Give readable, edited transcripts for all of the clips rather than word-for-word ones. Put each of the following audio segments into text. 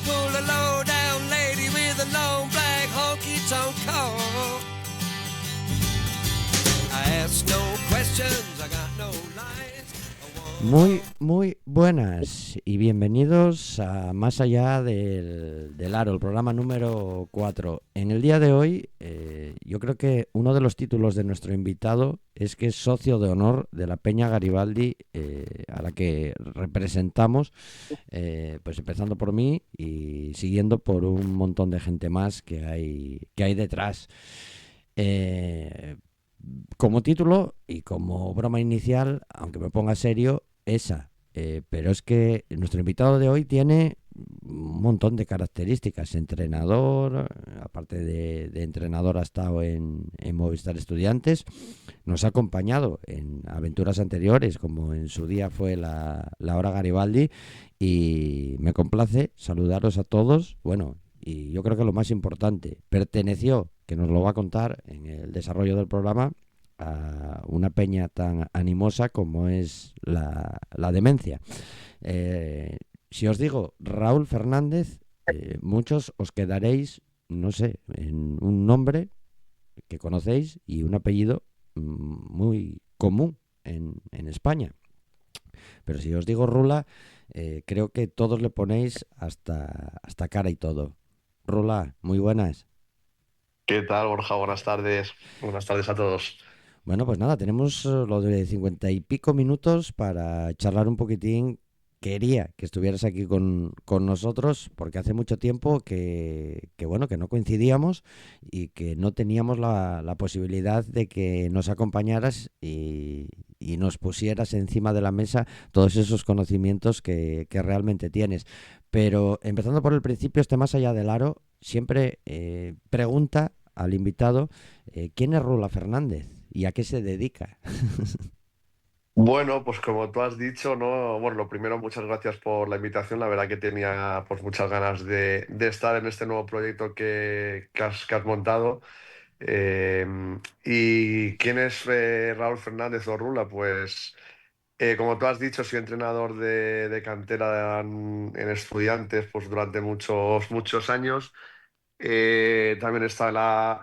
pull a low down lady with a long black honky tonk car. I ask no questions, I got no lines. Muy buenas y bienvenidos a Más allá del Aro, el programa número 4. En el día de hoy, yo creo que uno de los títulos de nuestro invitado es que es socio de honor de la Peña Garibaldi, a la que representamos, pues empezando por mí y siguiendo por un montón de gente más que hay detrás. Eh, Como título y como broma inicial, aunque me ponga serio, esa. Pero es que nuestro invitado de hoy tiene un montón de características. Entrenador, aparte de entrenador, ha estado en Movistar Estudiantes. Nos ha acompañado en aventuras anteriores, como en su día fue la Hora Garibaldi. Y me complace saludaros a todos. Bueno, y yo creo que lo más importante, perteneció, que nos lo va a contar en el desarrollo del programa, a una peña tan animosa como es la demencia. Si os digo Raúl Fernández, muchos os quedaréis, no sé, en un nombre que conocéis y un apellido muy común en España. Pero si os digo Rula, creo que todos le ponéis hasta cara y todo. Rula, muy buenas. ¿Qué tal, Borja? Buenas tardes. Buenas tardes a todos. Bueno, pues nada, tenemos lo de 50 y pico minutos para charlar un poquitín. Quería que estuvieras aquí con nosotros porque hace mucho tiempo bueno, que no coincidíamos y que no teníamos la posibilidad de que nos acompañaras y nos pusieras encima de la mesa todos esos conocimientos que realmente tienes. Pero empezando por el principio, más allá del aro, siempre pregunta al invitado, ¿quién es Rula Fernández y a qué se dedica? Bueno, pues como tú has dicho, ¿no? Bueno, lo primero, muchas gracias por la invitación. La verdad que tenía pues muchas ganas de estar en este nuevo proyecto que has montado. Eh, ¿Y quién es Raúl Fernández o Rula? Pues como tú has dicho, soy entrenador de cantera en estudiantes pues durante muchos años. También está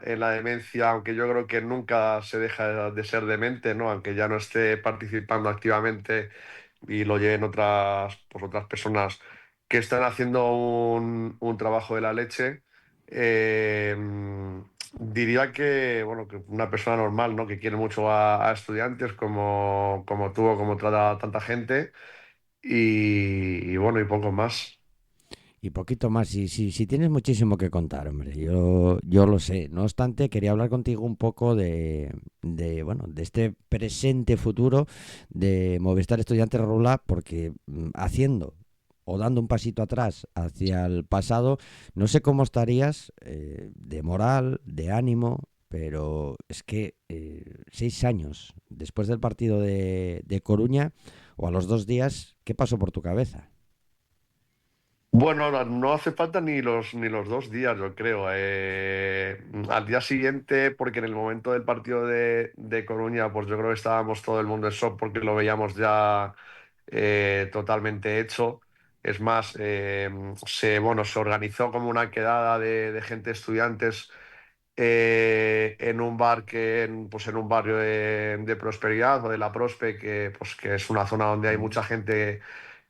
en la demencia, aunque yo creo que nunca se deja de ser demente, ¿no? Aunque ya no esté participando activamente y lo lleven otras personas que están haciendo un trabajo de la leche. Eh, Diría que, bueno, que una persona normal, ¿no? Que quiere mucho a estudiantes como tú o como trata a tanta gente y bueno, y poco más. Y poquito más, si tienes muchísimo que contar, hombre, yo lo sé. No obstante, quería hablar contigo un poco bueno, de este presente futuro de Movistar Estudiantes Rula, porque haciendo o dando un pasito atrás hacia el pasado, no sé cómo estarías de moral, de ánimo, pero es que 6 años después del partido de Coruña, o a los 2 días, ¿qué pasó por tu cabeza? Bueno, no hace falta ni los 2 días, yo creo. Al día siguiente, porque en el momento del partido de Coruña, pues yo creo que estábamos todo el mundo en shock porque lo veíamos ya totalmente hecho. Es más, bueno, se organizó como una quedada de gente estudiantes en un bar pues en un barrio de Prosperidad o de La Prospe, que es una zona donde hay mucha gente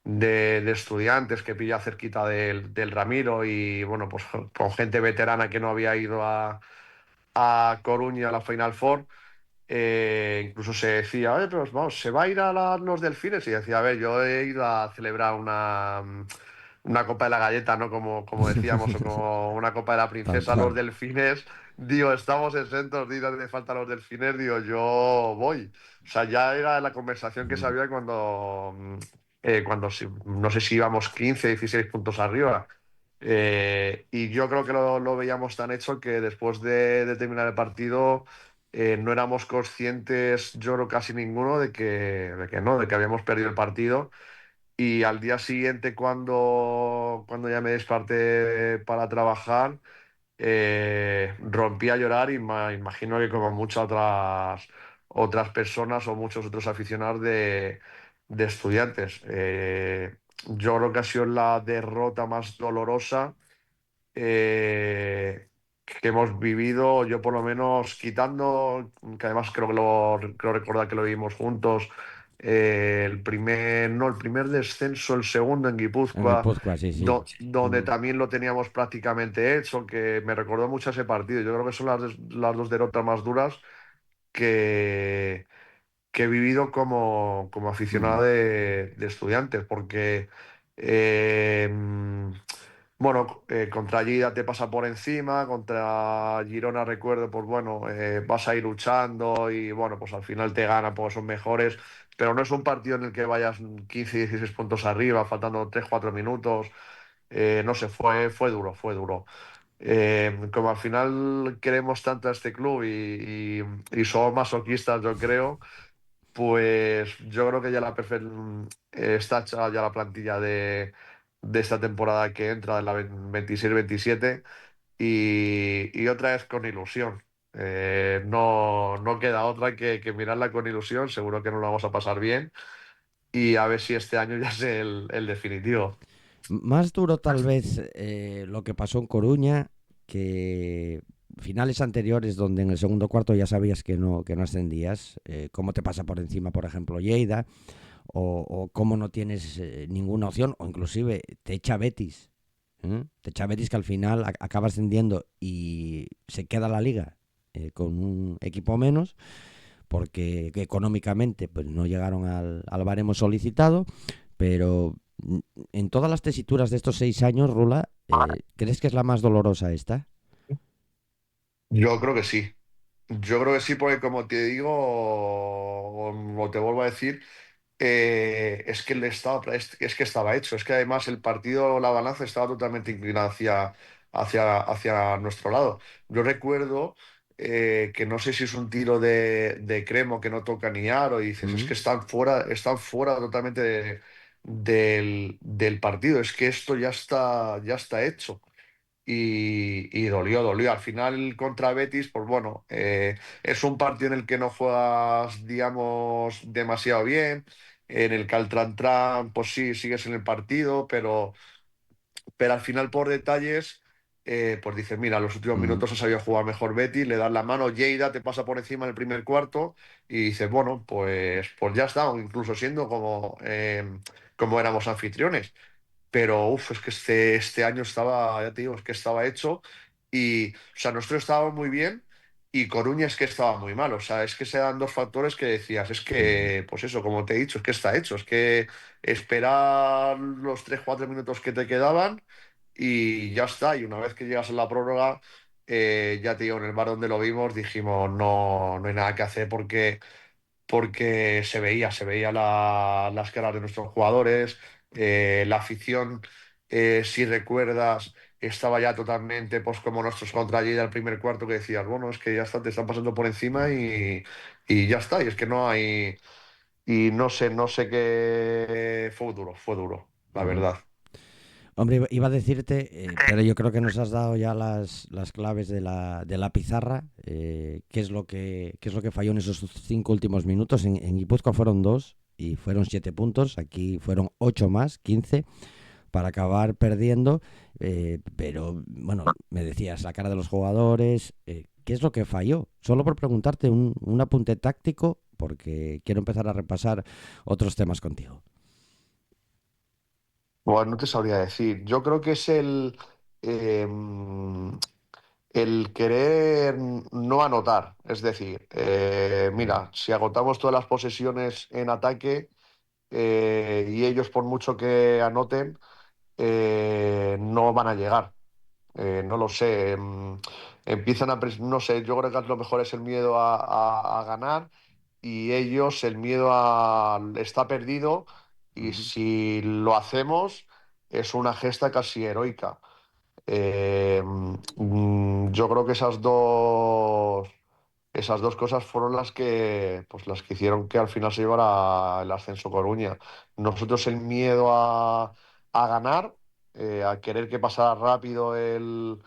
de estudiantes que pilla cerquita del Ramiro y bueno, pues con gente veterana que no había ido a Coruña a la Final Four. Incluso se decía, oye, pero vamos, ¿se va a ir a los delfines? Y decía, a ver, yo he ido a celebrar una copa de la galleta, ¿no? Como decíamos, o como una copa de la Tal princesa, los cual. delfines. Digo, estamos exentos de ir de falta a los delfines, digo, yo voy. O sea, ya era la conversación que se había no sé si íbamos 15 16 puntos arriba. Y yo creo que lo veíamos tan hecho que después de terminar el partido no éramos conscientes, yo creo casi ninguno, de que habíamos perdido el partido. Y al día siguiente, cuando ya me desperté para trabajar, rompí a llorar y imagino que como muchas otras personas o muchos otros aficionados de estudiantes. yo creo que ha sido la derrota más dolorosa que hemos vivido, yo por lo menos quitando, que además creo recordar que lo vivimos juntos, no, el primer descenso, el segundo en En Guipúzcoa, Guipúzcoa, sí, sí. donde Mm. también lo teníamos prácticamente hecho, que me recordó mucho ese partido. Yo creo que son las dos derrotas más duras que, que he vivido como Mm. aficionado de Estudiantes, porque eh, bueno, contra Lleida te pasa por encima, contra Girona recuerdo, pues bueno, vas a ir luchando y bueno, pues al final te ganan porque son mejores, pero no es un partido en el que vayas 15 16 puntos arriba, faltando 3 4 minutos. No sé, fue duro, fue duro. Como al final queremos tanto a este club y somos masoquistas, yo creo, pues yo creo que ya está hecha ya la plantilla de esta temporada que entra, de la 26-27, y otra vez con ilusión. No queda otra que mirarla con ilusión, seguro que nos lo vamos a pasar bien y a ver si este año ya es el definitivo. Más duro tal vez lo que pasó en Coruña, que finales anteriores donde en el segundo cuarto ya sabías que no ascendías, cómo te pasa por encima, por ejemplo, Lleida, o cómo no tienes ninguna opción, o inclusive te echa Betis. Te echa Betis que al final acaba ascendiendo y se queda la liga con un equipo menos, porque económicamente pues, no llegaron al baremo solicitado, pero en todas las tesituras de estos 6 años, Rula, ¿crees que es la más dolorosa esta? Yo creo que sí. Yo creo que sí, porque como te digo, o te vuelvo a decir, es que es que estaba hecho. Es que además el partido, la balanza estaba totalmente inclinada hacia nuestro lado. Yo recuerdo que no sé si es un tiro de Cremo que no toca ni aro y dices, es ¿Mm? que están fuera totalmente del partido. Es que esto ya está hecho. Y dolió. Al final contra Betis, pues bueno, es un partido en el que no juegas, digamos, demasiado bien, en el que al tran, pues sí, sigues en el partido, pero al final por detalles, pues dices, mira, los últimos ¿Mm? minutos ha sabido jugar mejor Betis, le das la mano, Lleida te pasa por encima en el primer cuarto y dices, bueno, pues ya está, o incluso siendo como éramos anfitriones. Pero uf, es que este año estaba, ya te digo, es que estaba hecho y, o sea, nosotros estábamos muy bien y Coruña es que estaba muy mal. O sea, es que se dan dos factores que decías, es Mm. que, pues eso, como te he dicho, es que está hecho, es que esperar los 3 4 minutos que te quedaban y ya está. Y una vez que llegas a la prórroga, ya te digo, en el bar donde lo vimos, dijimos, no hay nada que hacer porque se veía las caras de nuestros jugadores, la afición, si recuerdas, estaba ya totalmente, pues como nosotros contra Lleida al primer cuarto, que decías, bueno, es que ya está, te están pasando por encima y ya está, y es que no hay, y no sé qué, fue duro, la Ujú. verdad. Hombre, iba a decirte, pero yo creo que nos has dado ya las claves de la pizarra. Qué es lo que falló en esos 5 últimos minutos? En Guipúzcoa fueron dos y fueron 7 puntos. Aquí fueron 8 más, 15, para acabar perdiendo. Pero bueno, me decías la cara de los jugadores. ¿Qué es lo que falló? Solo por preguntarte un apunte táctico, porque quiero empezar a repasar otros temas contigo. Bueno, no te sabría decir. Yo creo que es el querer no anotar. Es decir, Mm. mira, si agotamos todas las posesiones en ataque y ellos por mucho que anoten, no van a llegar. No lo sé. No sé, yo creo que lo mejor es el miedo a ganar y ellos el miedo a está perdido y Ujú. si lo hacemos es una gesta casi heroica. Yo creo que esas dos cosas fueron las que hicieron que al final se llevara el ascenso Coruña. Nosotros el miedo a ganar, a querer que pasara rápido el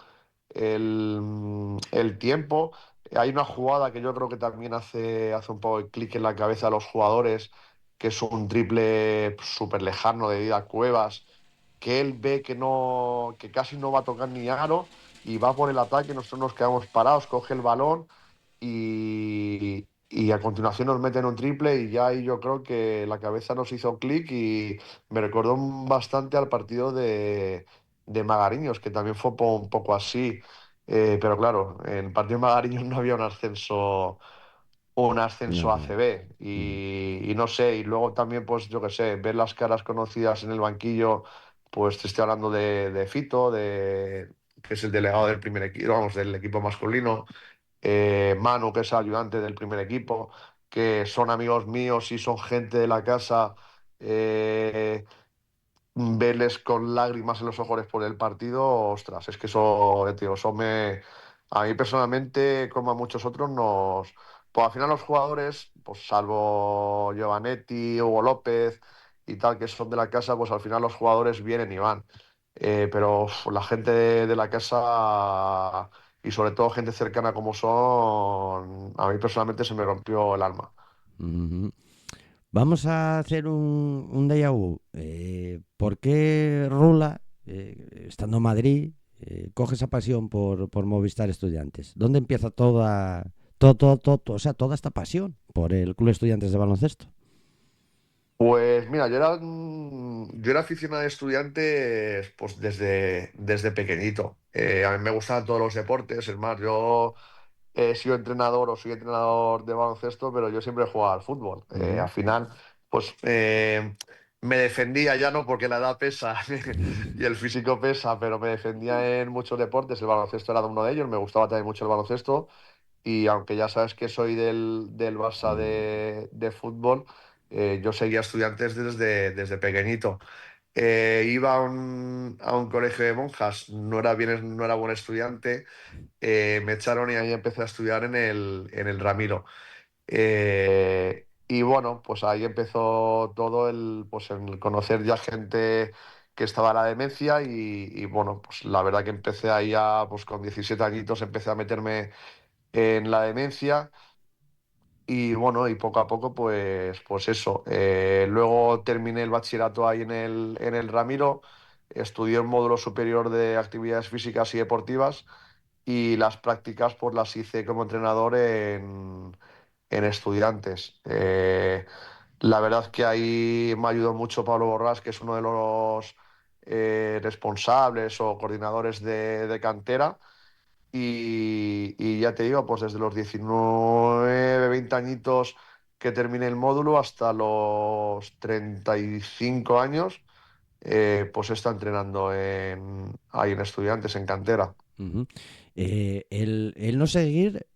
tiempo. Hay una jugada que yo creo que también hace un poco de clic en la cabeza a los jugadores, que es un triple súper lejano de Díaz Cuevas, que él ve que no, que casi no va a tocar ni aro y va por el ataque, nosotros nos quedamos parados, coge el balón y a continuación nos meten un triple y ya ahí yo creo que la cabeza nos hizo clic y me recordó bastante al partido de Magariños, que también fue un poco así. Pero claro, en el partido de Magariños no había un No, ascenso a claro. ACB Ujú. y no sé, y luego también pues yo qué sé, ver las caras conocidas en el banquillo, pues te estoy hablando de Fito, que es el delegado del primer equipo, vamos, del equipo masculino, Manu, que es el ayudante del primer equipo, que son amigos míos y son gente de la casa. eh, Verles con lágrimas en los ojos por el partido, ostras, es que eso, tío, a mí personalmente, como a muchos otros, pues al final los jugadores, pues salvo Giovanetti, Hugo López y tal, que son de la casa, pues al final los jugadores vienen y van. Pero la gente de la casa y sobre todo gente cercana como son, a mí personalmente se me rompió el alma. Ujú. Vamos a hacer un déjà vu. ¿Por qué Rula, estando en Madrid, coge esa pasión por Movistar Estudiantes? ¿Dónde empieza o sea, toda esta pasión por el Club Estudiantes de Baloncesto? Pues mira, yo era aficionado a estudiantes pues desde pequeñito. A mí me gustaban todos los deportes, es más, yo he sido entrenador o soy entrenador de baloncesto, pero yo siempre he jugado al fútbol. Ujú. Al final, pues me defendía ya no porque la edad pesa y el físico pesa, pero me defendía en muchos deportes. El baloncesto era uno de ellos, me gustaba también mucho el baloncesto. Y aunque ya sabes que soy del Barça de fútbol, yo seguía estudiantes desde pequeñito. Iba a un colegio de monjas, no era buen estudiante, me echaron y ahí empecé a estudiar en el Ramiro. Y bueno, pues ahí empezó todo pues el conocer ya gente que estaba en la demencia y bueno, pues la verdad que empecé ahí pues con 17 añitos empecé a meterme en la demencia y bueno, y poco a poco pues eso. Luego terminé el bachillerato ahí en el Ramiro, estudié un módulo superior de actividades físicas y deportivas y las prácticas pues las hice como entrenador en estudiantes. La verdad que ahí me ayudó mucho Pablo Borrás, que es uno de los responsables o coordinadores de cantera. Y ya te digo, pues desde los 19 20 añitos que terminé el módulo hasta los 35 años, pues he estado entrenando ahí en estudiantes, en cantera. Ujú. El no seguir,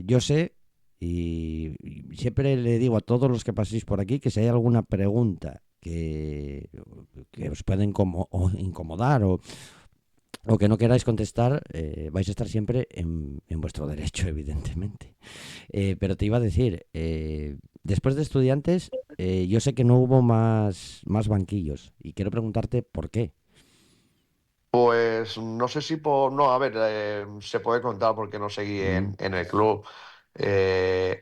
yo sé, y siempre le digo a todos los que paséis por aquí que si hay alguna pregunta que os pueda incomodar o que no queráis contestar, vais a estar siempre en vuestro derecho, evidentemente. Pero te iba a decir, después de estudiantes, yo sé que no hubo más banquillos y quiero preguntarte por qué. Pues no sé si por... No, a ver, se puede contar porque no seguí Mm, en el club. Eh,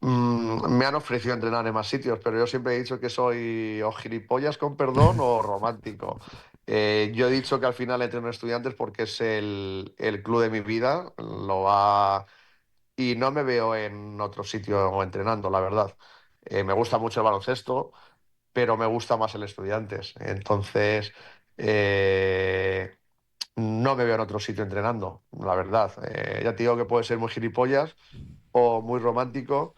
Me han ofrecido entrenar en más sitios, pero yo siempre he dicho que soy o gilipollas con perdón o romántico. Yo he dicho que al final entreno en estudiantes porque es el club de mi vida, y no me veo en otro sitio entrenando, la verdad. Me gusta mucho el baloncesto, pero me gusta más el estudiantes. Entonces, eh, no me veo en otro sitio entrenando, la verdad. Ya te digo que puede ser muy gilipollas o muy romántico,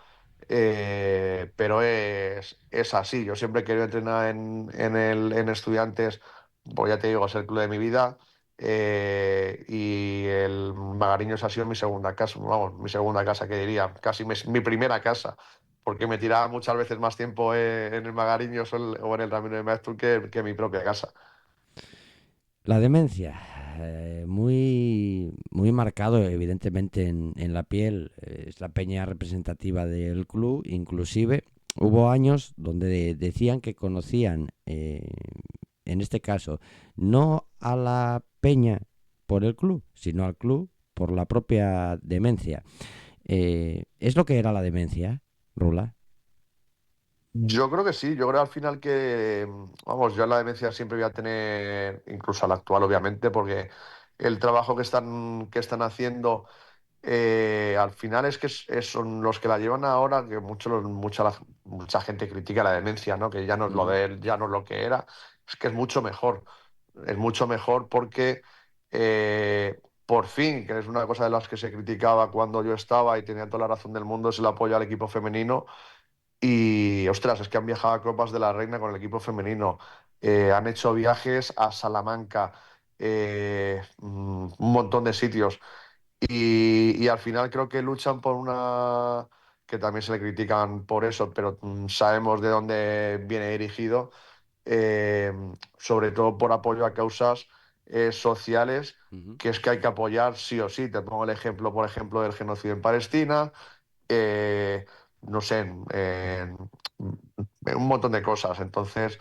pero es así. Yo siempre he querido entrenar en estudiantes, pues ya te digo, es el club de mi vida. Y el Magariños ha sido mi segunda casa, vamos, mi segunda casa, que diría, casi mi primera casa, porque me tiraba muchas veces más tiempo en el Magariños o en el Ramiro de Maeztu que mi propia casa. La demencia, muy marcado evidentemente en la piel, es la peña representativa del club, inclusive hubo años donde decían que conocían, en este caso, no a la peña por el club, sino al club por la propia demencia. ¿Es lo que era la demencia, Rula? Yo creo que sí, yo creo al final que, vamos, yo en la demencia siempre voy a tener, incluso a la actual obviamente, porque el trabajo que están haciendo, al final es que son los que la llevan ahora, que mucha gente critica la demencia, ¿no? Que ya no es lo Ujú, de él, ya no es lo que era, es que es mucho mejor porque por fin, que es una cosa de las que se criticaba cuando yo estaba y tenía toda la razón del mundo, es el apoyo al equipo femenino. Y ostras, es que han viajado a Copas de la Reina con el equipo femenino. Han hecho viajes a Salamanca, un montón de sitios. Y al final creo que luchan por una, que también se le critican por eso, pero sabemos de dónde viene dirigido, eh, sobre todo por apoyo a causas sociales, ujú. que es que hay que apoyar sí o sí. Te pongo el ejemplo, por ejemplo, del genocidio en Palestina, eh, no sé, en un montón de cosas. Entonces,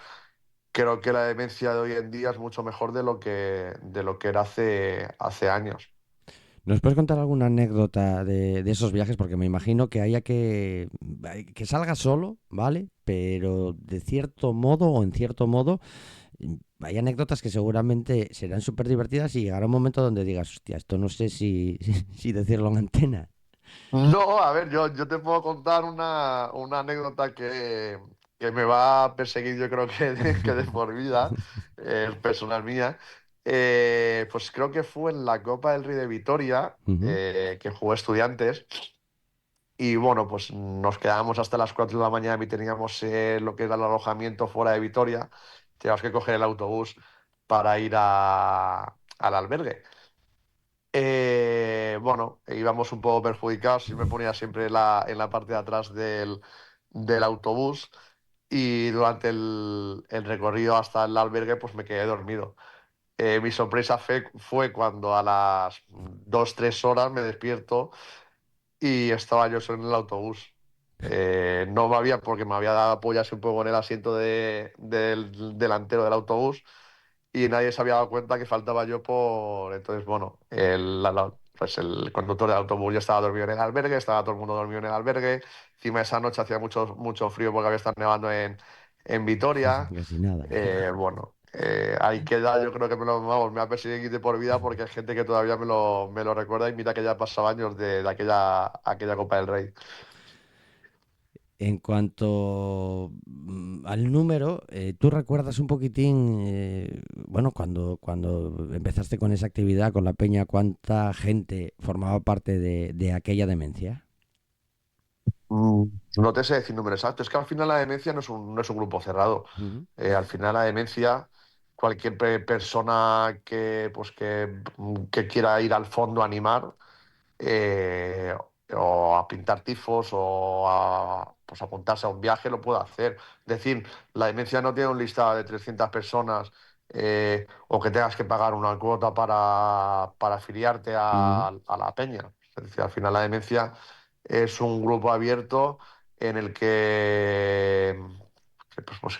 creo que la demencia de hoy en día es mucho mejor de lo que era hace años. ¿Nos puedes contar alguna anécdota de esos viajes? Porque me imagino que haya que salga solo, ¿vale? Pero de cierto modo o en cierto modo, hay anécdotas que seguramente serán súper divertidas y llegará un momento donde digas, hostia, esto no sé si decirlo en antena. No, a ver, yo te puedo contar una anécdota que me va a perseguir, yo creo que de por vida, es personal mía. Pues creo que fue en la Copa del Rey de Vitoria, Ujú. que jugó Estudiantes. Y bueno, pues nos quedábamos hasta las 4 de la mañana y teníamos lo que era el alojamiento fuera de Vitoria. Teníamos que coger el autobús para ir al albergue. Bueno, íbamos un poco perjudicados. Yo me ponía siempre en la parte de atrás del autobús y durante el recorrido hasta el albergue pues me quedé dormido. Mi sorpresa fue cuando a las 2 3 horas me despierto y estaba yo solo en el autobús. No me había, porque me había dado apoyarse un poco en el asiento del delantero del autobús y nadie se había dado cuenta que faltaba yo por... Entonces, bueno, pues el conductor del autobús ya estaba dormido en el albergue, estaba todo el mundo dormido en el albergue. Encima esa noche hacía mucho, mucho frío porque había estado nevando en Vitoria. Casi nada. Bueno, ahí queda, yo creo que vamos, me va a perseguir de por vida porque hay gente que todavía me lo recuerda y mira que ya ha pasado años de aquella Copa del Rey. En cuanto al número, ¿tú recuerdas un poquitín, bueno, cuando empezaste con esa actividad, con la peña, cuánta gente formaba parte de aquella demencia? Mm, No te sé decir número exacto, es que al final la demencia no es un grupo cerrado. Ujú, Al final la demencia, cualquier persona que quiera ir al fondo a animar, eh, o a pintar tifos o a pues, apuntarse a un viaje, lo puede hacer. Es decir, la demencia no tiene un listado de 300 personas, o que tengas que pagar una cuota para afiliarte ujú, a la peña. Es decir, al final la demencia es un grupo abierto en el que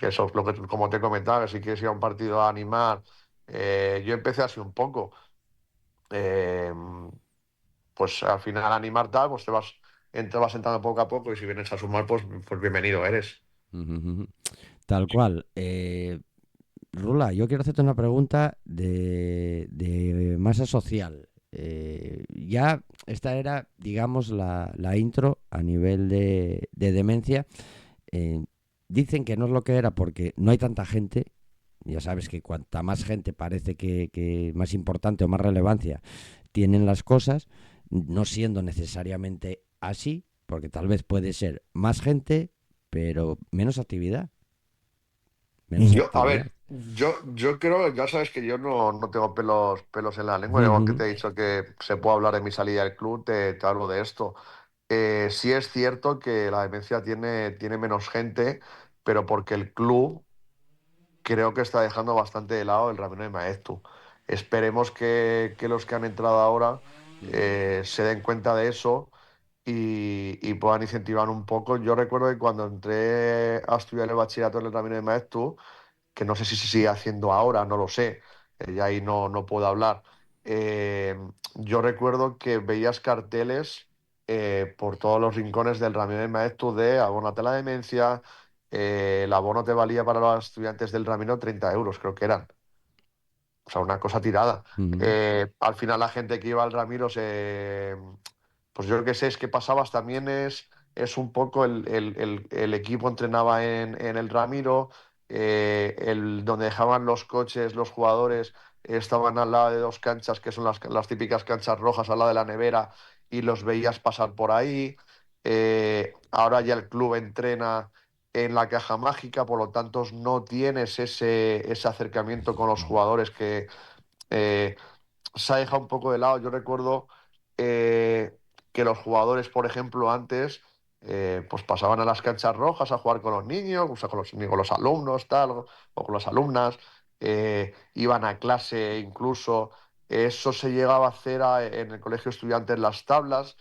eso es lo que, como te comentaba, que si quieres ir a un partido a animar, yo empecé así un poco. eh, pues al final animar tal, pues te vas entrando poco a poco y si vienes a sumar, pues bienvenido eres. ujú, ujú. Tal cual. Rula, yo quiero hacerte una pregunta de masa social. Ya esta era, digamos, la intro a nivel de demencia. Eh, Dicen que no es lo que era porque no hay tanta gente. Ya sabes que cuanta más gente parece que más importante o más relevancia tienen las cosas, no siendo necesariamente así, porque tal vez puede ser más gente, pero menos actividad. Menos A actividad. ver, yo creo, ya sabes que yo no tengo pelos en la lengua, igual que te he dicho que se puede hablar de mi salida del club, te hablo de esto. Sí es cierto que la demencia tiene menos gente, pero porque el club creo que está dejando bastante de lado el Ramiro de Maeztu. Esperemos que los que han entrado ahora se den cuenta de eso y puedan incentivar un poco. Yo recuerdo que cuando entré a estudiar el bachillerato en el Ramiro de Maeztu, que no sé si se sigue haciendo ahora, no lo sé, y ahí no puedo hablar. Eh, yo recuerdo que veías carteles por todos los rincones del Ramiro de Maeztu de abónate a la demencia, el abono te valía para los estudiantes del Ramiro 30 euros, creo que eran. O sea, una cosa tirada. Ujú. Al final la gente que iba al Ramiro pues yo lo que sé es que pasabas también es un poco el equipo entrenaba en el Ramiro, donde dejaban los coches, los jugadores estaban al lado de dos canchas que son las típicas canchas rojas al lado de la nevera y los veías pasar por ahí. Ahora ya el club entrena en la caja mágica, por lo tanto no tienes ese acercamiento con los jugadores eh, se ha dejado un poco de lado. Yo recuerdo eh, que los jugadores, por ejemplo, antes pues pasaban a las canchas rojas a jugar con los niños, o sea, con los alumnos, tal, o con las alumnas, iban a clase incluso. Eso se llegaba a hacer en el colegio estudiante en las tablas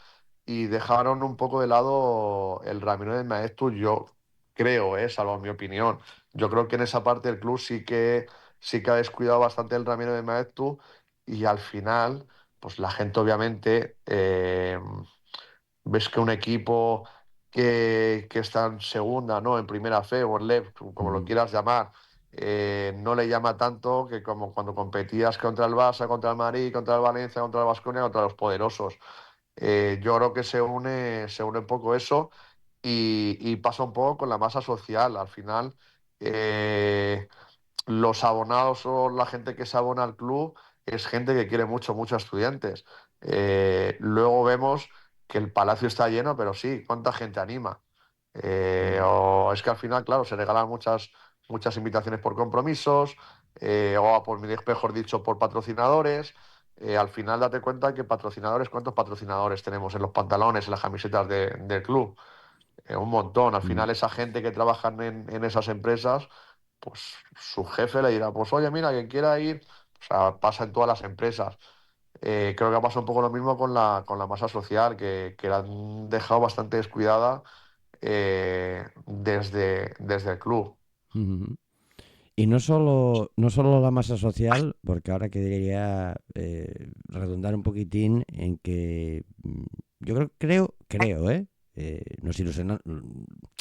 y dejaron un poco de lado el Ramiro de Maeztu, yo creo, salvo mi opinión. Yo creo que en esa parte del club sí que ha descuidado bastante el Ramiro de Maeztu y al final, pues la gente obviamente ves que un equipo que está en segunda, ¿no? En primera fe o en LEV, como lo Ujú. quieras llamar, no le llama tanto que como cuando competías contra el Barça, contra el Madrid, contra el Valencia, contra el Baskonia, contra los poderosos. Yo creo que se une un poco eso y pasa un poco con la masa social. Al final, eh, los abonados o la gente que se abona al club es gente que quiere mucho, mucho a estudiantes. Luego vemos que el palacio está lleno, pero sí, ¿cuánta gente anima? Ujú. O es que al final, claro, se regalan muchas, muchas invitaciones por compromisos, o por mejor dicho, por patrocinadores. Al final date cuenta que patrocinadores, ¿cuántos patrocinadores tenemos en los pantalones, en las camisetas del club? Un montón. Al Ujú. final esa gente que trabaja en esas empresas, pues su jefe le dirá, pues oye, mira, quien quiera ir, o sea, pasa en todas las empresas. Creo que ha pasado un poco lo mismo con la masa social, que la han dejado bastante descuidada desde el club. Ujú. Y no solo la masa social, porque ahora quería redundar un poquitín en que yo creo,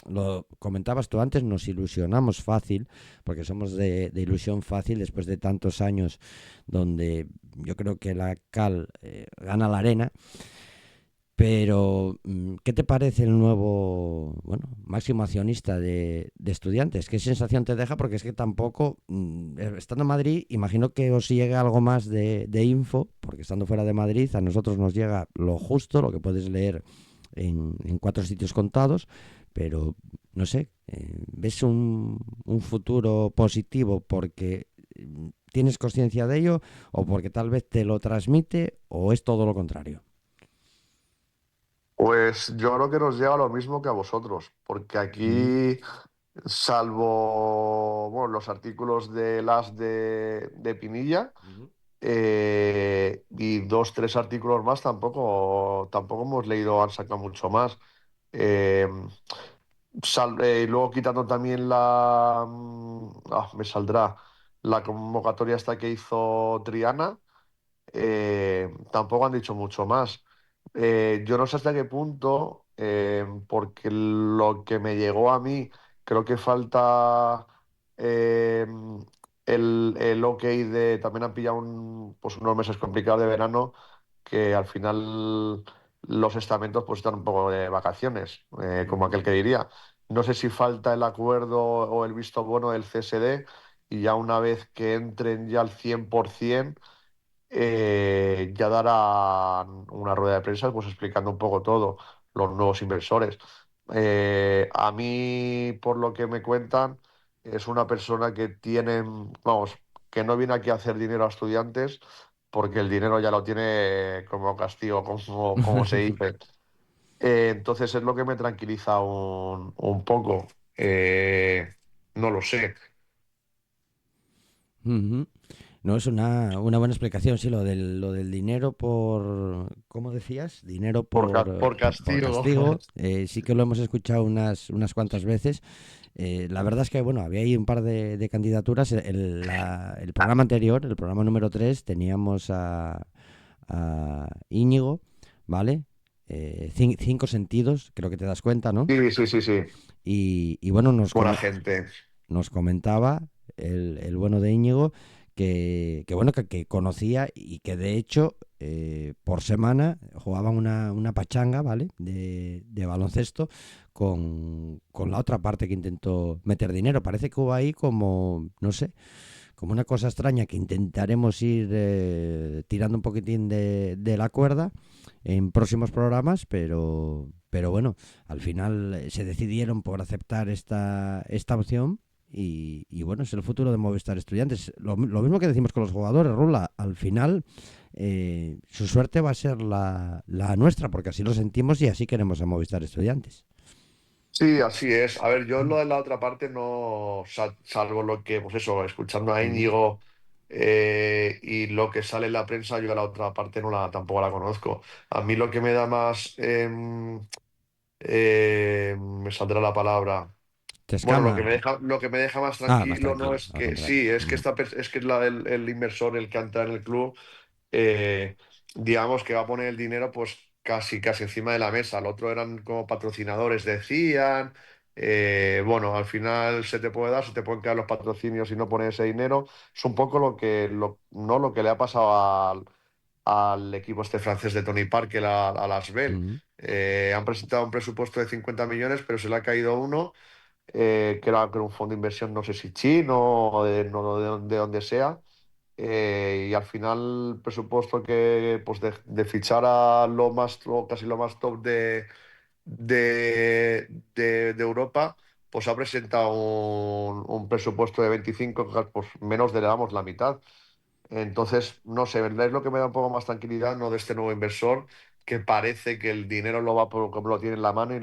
lo comentabas tú antes, nos ilusionamos fácil, porque somos de ilusión fácil después de tantos años donde yo creo que la cal gana la arena. Pero, ¿qué te parece el nuevo, bueno, máximo accionista de Estudiantes? ¿Qué sensación te deja? Porque es que tampoco, estando en Madrid, imagino que os llega algo más de info, porque estando fuera de Madrid a nosotros nos llega lo justo, lo que puedes leer en 4 sitios contados, pero no sé, ¿ves un futuro positivo porque tienes conciencia de ello o porque tal vez te lo transmite o es todo lo contrario? Pues yo creo que nos llega lo mismo que a vosotros, porque Ujú. aquí, salvo bueno, los artículos de las de Pinilla, Ujú. y dos, tres artículos más, tampoco hemos leído, han sacado mucho más. Eh, y luego quitando también me saldrá la convocatoria esta que hizo Triana, tampoco han dicho mucho más. Yo no sé hasta qué punto, porque lo que me llegó a mí, creo que falta eh, el OK también han pillado pues unos meses complicados de verano, que al final los estamentos pues están un poco de vacaciones, como Ujú. aquel que diría. No sé si falta el acuerdo o el visto bueno del CSD y ya una vez que entren ya al 100%, ya darán una rueda de prensa pues explicando un poco todo, los nuevos inversores. A mí, por lo que me cuentan, es una persona que tiene, vamos, que no viene aquí a hacer dinero a estudiantes, porque el dinero ya lo tiene como castigo, como se dice. Entonces es lo que me tranquiliza un poco. No lo sé. Ujú. No, es una buena explicación, sí, lo del dinero por, ¿cómo decías? Dinero Por por castigo. castigo, sí que lo hemos escuchado unas cuantas veces. La verdad es que, bueno, había ahí un par de candidaturas. El programa anterior, el programa número 3 teníamos a Íñigo, ¿vale? cinco sentidos, creo que te das cuenta, ¿no? Sí, sí, sí, sí. Y bueno, Buena gente. nos comentaba el bueno de Íñigo que bueno, que conocía y que de hecho por semana jugaban una pachanga, ¿vale? De baloncesto con la otra parte que intentó meter dinero. Parece que hubo ahí como, no sé, como una cosa extraña que intentaremos ir tirando un poquitín de la cuerda en próximos programas, pero bueno, al final se decidieron por aceptar esta opción y bueno, es el futuro de Movistar Estudiantes. Lo mismo que decimos con los jugadores, Rula, al final su suerte va a ser la nuestra, porque así lo sentimos y así queremos a Movistar Estudiantes. Sí, así es. A ver, yo lo de la otra parte no, salvo lo que, pues eso, escuchando a Ujú, Íñigo y lo que sale en la prensa, yo a la otra parte tampoco la conozco. A mí lo que me da más, me saldrá la palabra. te Bueno, escama. lo que me deja más Más tranquilo no tranquilo, es al que, contrario. sí, es que Ujú, es que el inversor, el que entra en el club, eh, digamos que va a poner el dinero pues casi, casi encima de la mesa. El otro eran como patrocinadores, decían. Bueno, al final se te puede dar, se te pueden quedar los patrocinios y no poner ese dinero. Es un poco no lo que le ha pasado al equipo este francés de Tony Parker, a las Bell. ujú, Han presentado un presupuesto de 50 millones, pero se le ha caído uno, que era un fondo de inversión, no sé si chino o de donde sea. Y al final el presupuesto que pues de fichar a casi lo más top de, de Europa, pues ha presentado un presupuesto de 25, pues menos de, digamos, la mitad. Entonces, no sé, es lo que me da un poco más tranquilidad, ¿no? De este nuevo inversor, que parece que el dinero lo va como lo tiene en la mano y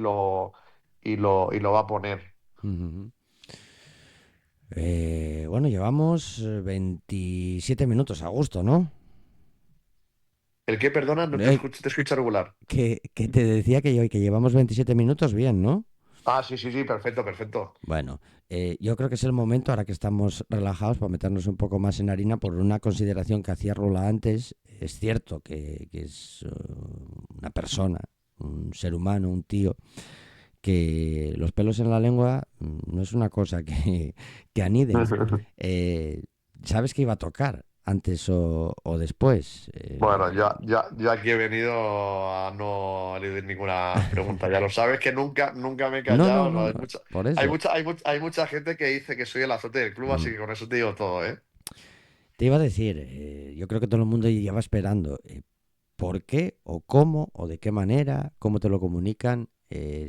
lo va a poner. ujú. Bueno, llevamos 27 minutos a gusto, ¿no? ¿El qué, perdona? No Eh, te escucho regular. que te decía que llevamos 27 minutos bien, ¿no? Ah, sí, sí, sí, perfecto, perfecto. Bueno, yo creo que es el momento, ahora que estamos relajados, para meternos un poco más en harina por una consideración que hacía Rula antes. Es cierto que es una persona, un ser humano, un tío, que los pelos en la lengua no es una cosa que aniden. Eh, sabes que iba a tocar antes o después. Bueno, ya aquí he venido a no eludir ninguna pregunta. Ya lo sabes que nunca me he No, no, callado. no, No, no. Por eso. hay mucha gente que dice que soy el azote del club, Mm. así que con eso te digo todo, ¿eh? Te iba a decir, yo creo que todo el mundo ya va esperando por qué o cómo o de qué manera, cómo te lo comunican,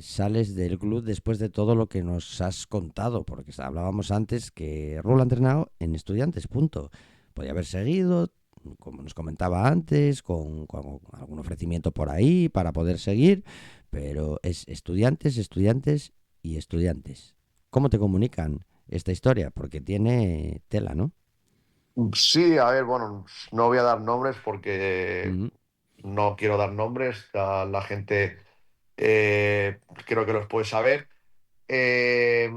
sales del club después de todo lo que nos has contado, porque hablábamos antes que Rulo ha entrenado en Estudiantes, punto. Podía haber seguido, como nos comentaba antes, con algún ofrecimiento por ahí para poder seguir, pero es Estudiantes, Estudiantes y Estudiantes. ¿Cómo te comunican esta historia? Porque tiene tela, ¿no? Sí, a ver, bueno, no voy a dar nombres porque Ujú, no quiero dar nombres. La gente creo que los puede saber. Eh,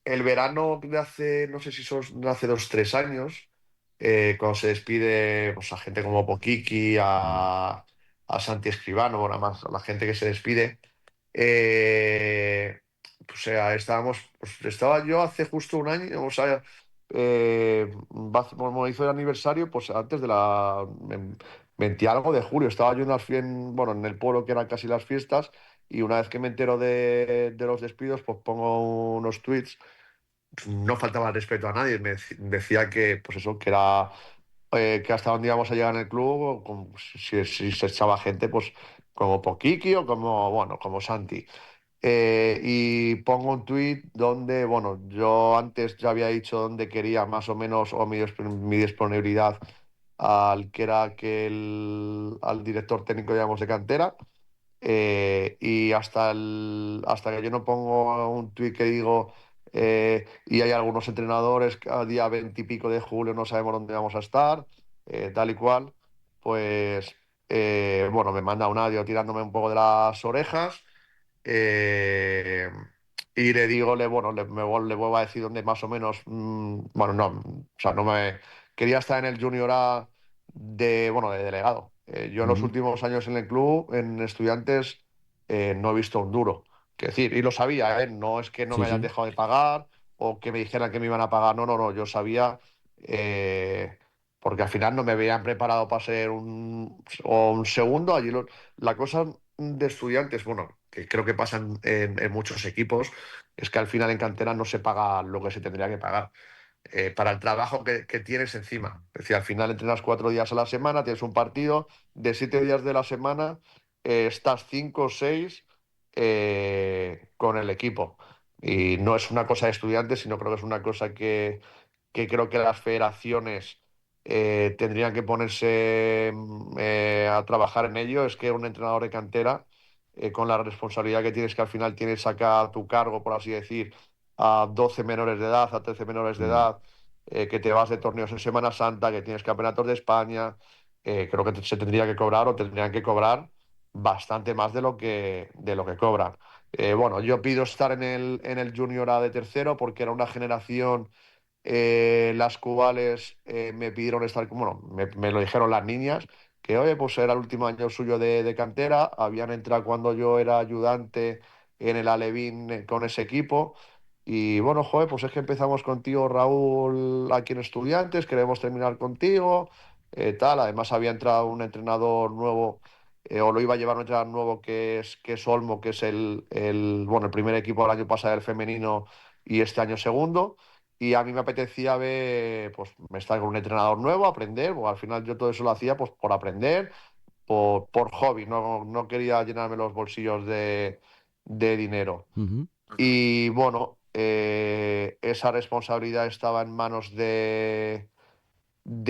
el verano de hace, no sé si son de hace 2, 3 años, cuando se despide pues, a gente como Pokiki, ujú, a Santi Escribano, bueno, más a la gente que se despide. eh, o sea, estaba yo hace justo un año, o sea, como hizo el aniversario, pues antes de la 20 algo de julio, estaba yo bueno, en el pueblo que eran casi las fiestas, y una vez que me entero de los despidos, pues pongo unos tweets. No faltaba el respeto a nadie, decía que, pues eso, que hasta dónde íbamos a llegar en el club, si se echaba gente, pues como Poquiqui o como, bueno, como Santi. Y pongo un tuit donde, bueno, yo antes ya había dicho dónde quería más o menos, o mi disponibilidad al que era al director técnico, digamos, de cantera. Y hasta que yo no pongo un tuit que digo, y hay algunos entrenadores que a día 20 y pico de julio no sabemos dónde vamos a estar, tal y cual, pues bueno, me manda un audio tirándome un poco de las orejas. eh, y le digo, bueno, le vuelvo a decir dónde más o menos, bueno, no, o sea, no me quería estar en el Junior A bueno, de delegado. Yo en los Ujú. últimos años en el club, en Estudiantes, no he visto un duro. Quiero decir, y lo sabía, ¿eh? No es que no Sí, me hayan sí. dejado de pagar o que me dijeran que me iban a pagar. No, no, no. Yo sabía, eh, porque al final no me habían preparado para ser un segundo. La cosa de Estudiantes, bueno, que creo que pasa en muchos equipos, es que al final en cantera no se paga lo que se tendría que pagar para el trabajo que tienes encima. Es decir, al final entrenas 4 días a la semana, tienes un partido, de 7 días de la semana estás 5 o 6 con el equipo. Y no es una cosa de estudiantes, sino creo que es una cosa que creo que las federaciones tendrían que ponerse a trabajar en ello. Es que un entrenador de cantera, con la responsabilidad que tienes, que al final tienes acá a tu cargo, por así decir, a 12 menores de edad, a 13 menores de Mm, edad, que te vas de torneos en Semana Santa, que tienes campeonatos de España, creo que se tendría que cobrar o tendrían que cobrar bastante más de lo que cobran. Bueno, yo pido estar en el Junior A de tercero porque era una generación las cuales me pidieron estar, bueno, me lo dijeron las niñas, que oye, pues era el último año suyo de cantera, habían entrado cuando yo era ayudante en el Alevín con ese equipo. Y bueno, joder, pues es que empezamos contigo, Raúl, aquí en Estudiantes, queremos terminar contigo, tal. Además había entrado un entrenador nuevo, o lo iba a llevar un entrenador nuevo que es Olmo, que es bueno, el primer equipo del año pasado del femenino y este año segundo. Y a mí me apetecía ver, pues, estar con un entrenador nuevo, aprender. Pues, al final yo todo eso lo hacía pues, por aprender, por hobby. No, no quería llenarme los bolsillos de dinero. ujú, Y bueno, esa responsabilidad estaba en manos de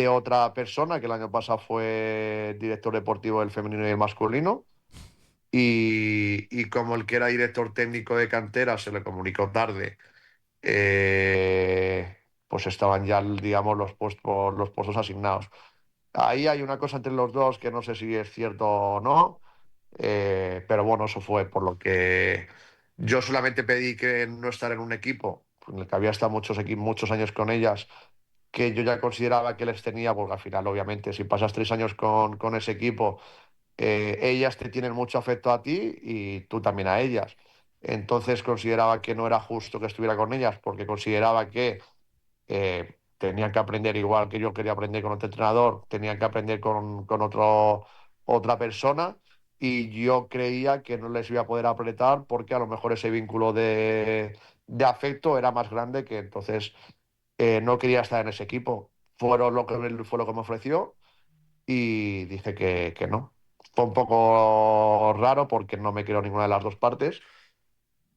otra persona que el año pasado fue director deportivo del femenino y el masculino. Y como el que era director técnico de cantera se le comunicó tarde, pues estaban ya, digamos, los puestos asignados. Ahí hay una cosa entre los dos que no sé si es cierto o no, pero bueno, eso fue por lo que yo solamente pedí que no estar en un equipo en el que había estado muchos años con ellas, que yo ya consideraba que les tenía, porque al final, obviamente, si pasas 3 años con ese equipo, ellas te tienen mucho afecto a ti y tú también a ellas. Entonces consideraba que no era justo que estuviera con ellas, porque consideraba que tenían que aprender igual que yo quería aprender con otro entrenador, tenían que aprender con otra persona y yo creía que no les iba a poder apretar porque a lo mejor ese vínculo de afecto era más grande que entonces no quería estar en ese equipo. Fue lo que me ofreció y dije que no. Fue un poco raro porque no me quiero ninguna de las dos partes,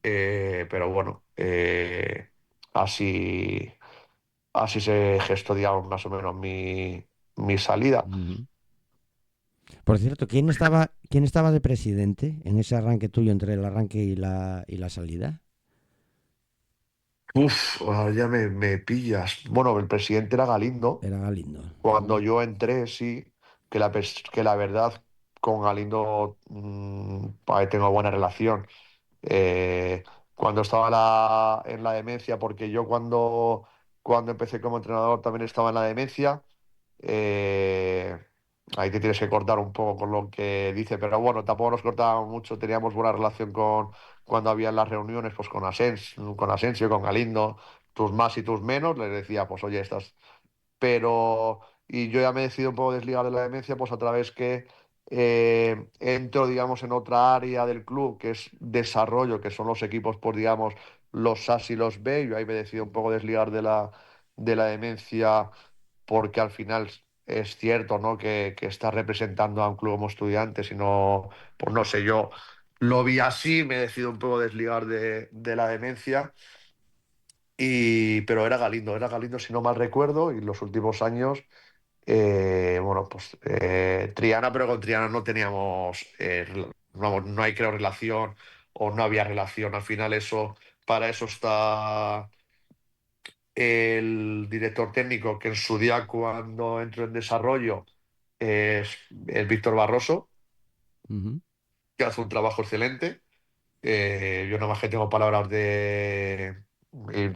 pero bueno, así. Así se gestó, digamos, más o menos mi salida. ujú. Por cierto, ¿quién estaba de presidente en ese arranque tuyo entre el arranque y la salida? Uf, ahora ya me pillas. Bueno, el presidente era Galindo. Era Galindo. Cuando Ujú, yo entré, sí, que la verdad con Galindo tengo buena relación. Eh, Cuando estaba en la demencia, porque yo cuando empecé como entrenador también estaba en la demencia. Eh, Ahí te tienes que cortar un poco con lo que dice, pero bueno, tampoco nos cortábamos mucho, teníamos buena relación cuando había las reuniones, pues con Asensio, con Galindo, tus más y tus menos, les decía, pues oye, estas. Pero, y yo ya me he decidido un poco desligar de la demencia, pues a través que entro, digamos, en otra área del club, que es desarrollo, que son los equipos, pues digamos, los A y los B, yo ahí me he decidido un poco desligar de la demencia porque al final es cierto, ¿no? que está representando a un club como Estudiantes y no, pues no sé, yo lo vi así, me decido un poco desligar de la demencia, pero era Galindo si no mal recuerdo, y los últimos años, bueno, pues Triana, pero con Triana no teníamos, vamos, no hay creo relación o no había relación, al final para eso está el director técnico, que en su día cuando entró en desarrollo es Víctor Barroso, ujú. que hace un trabajo excelente. Yo nada más que tengo palabras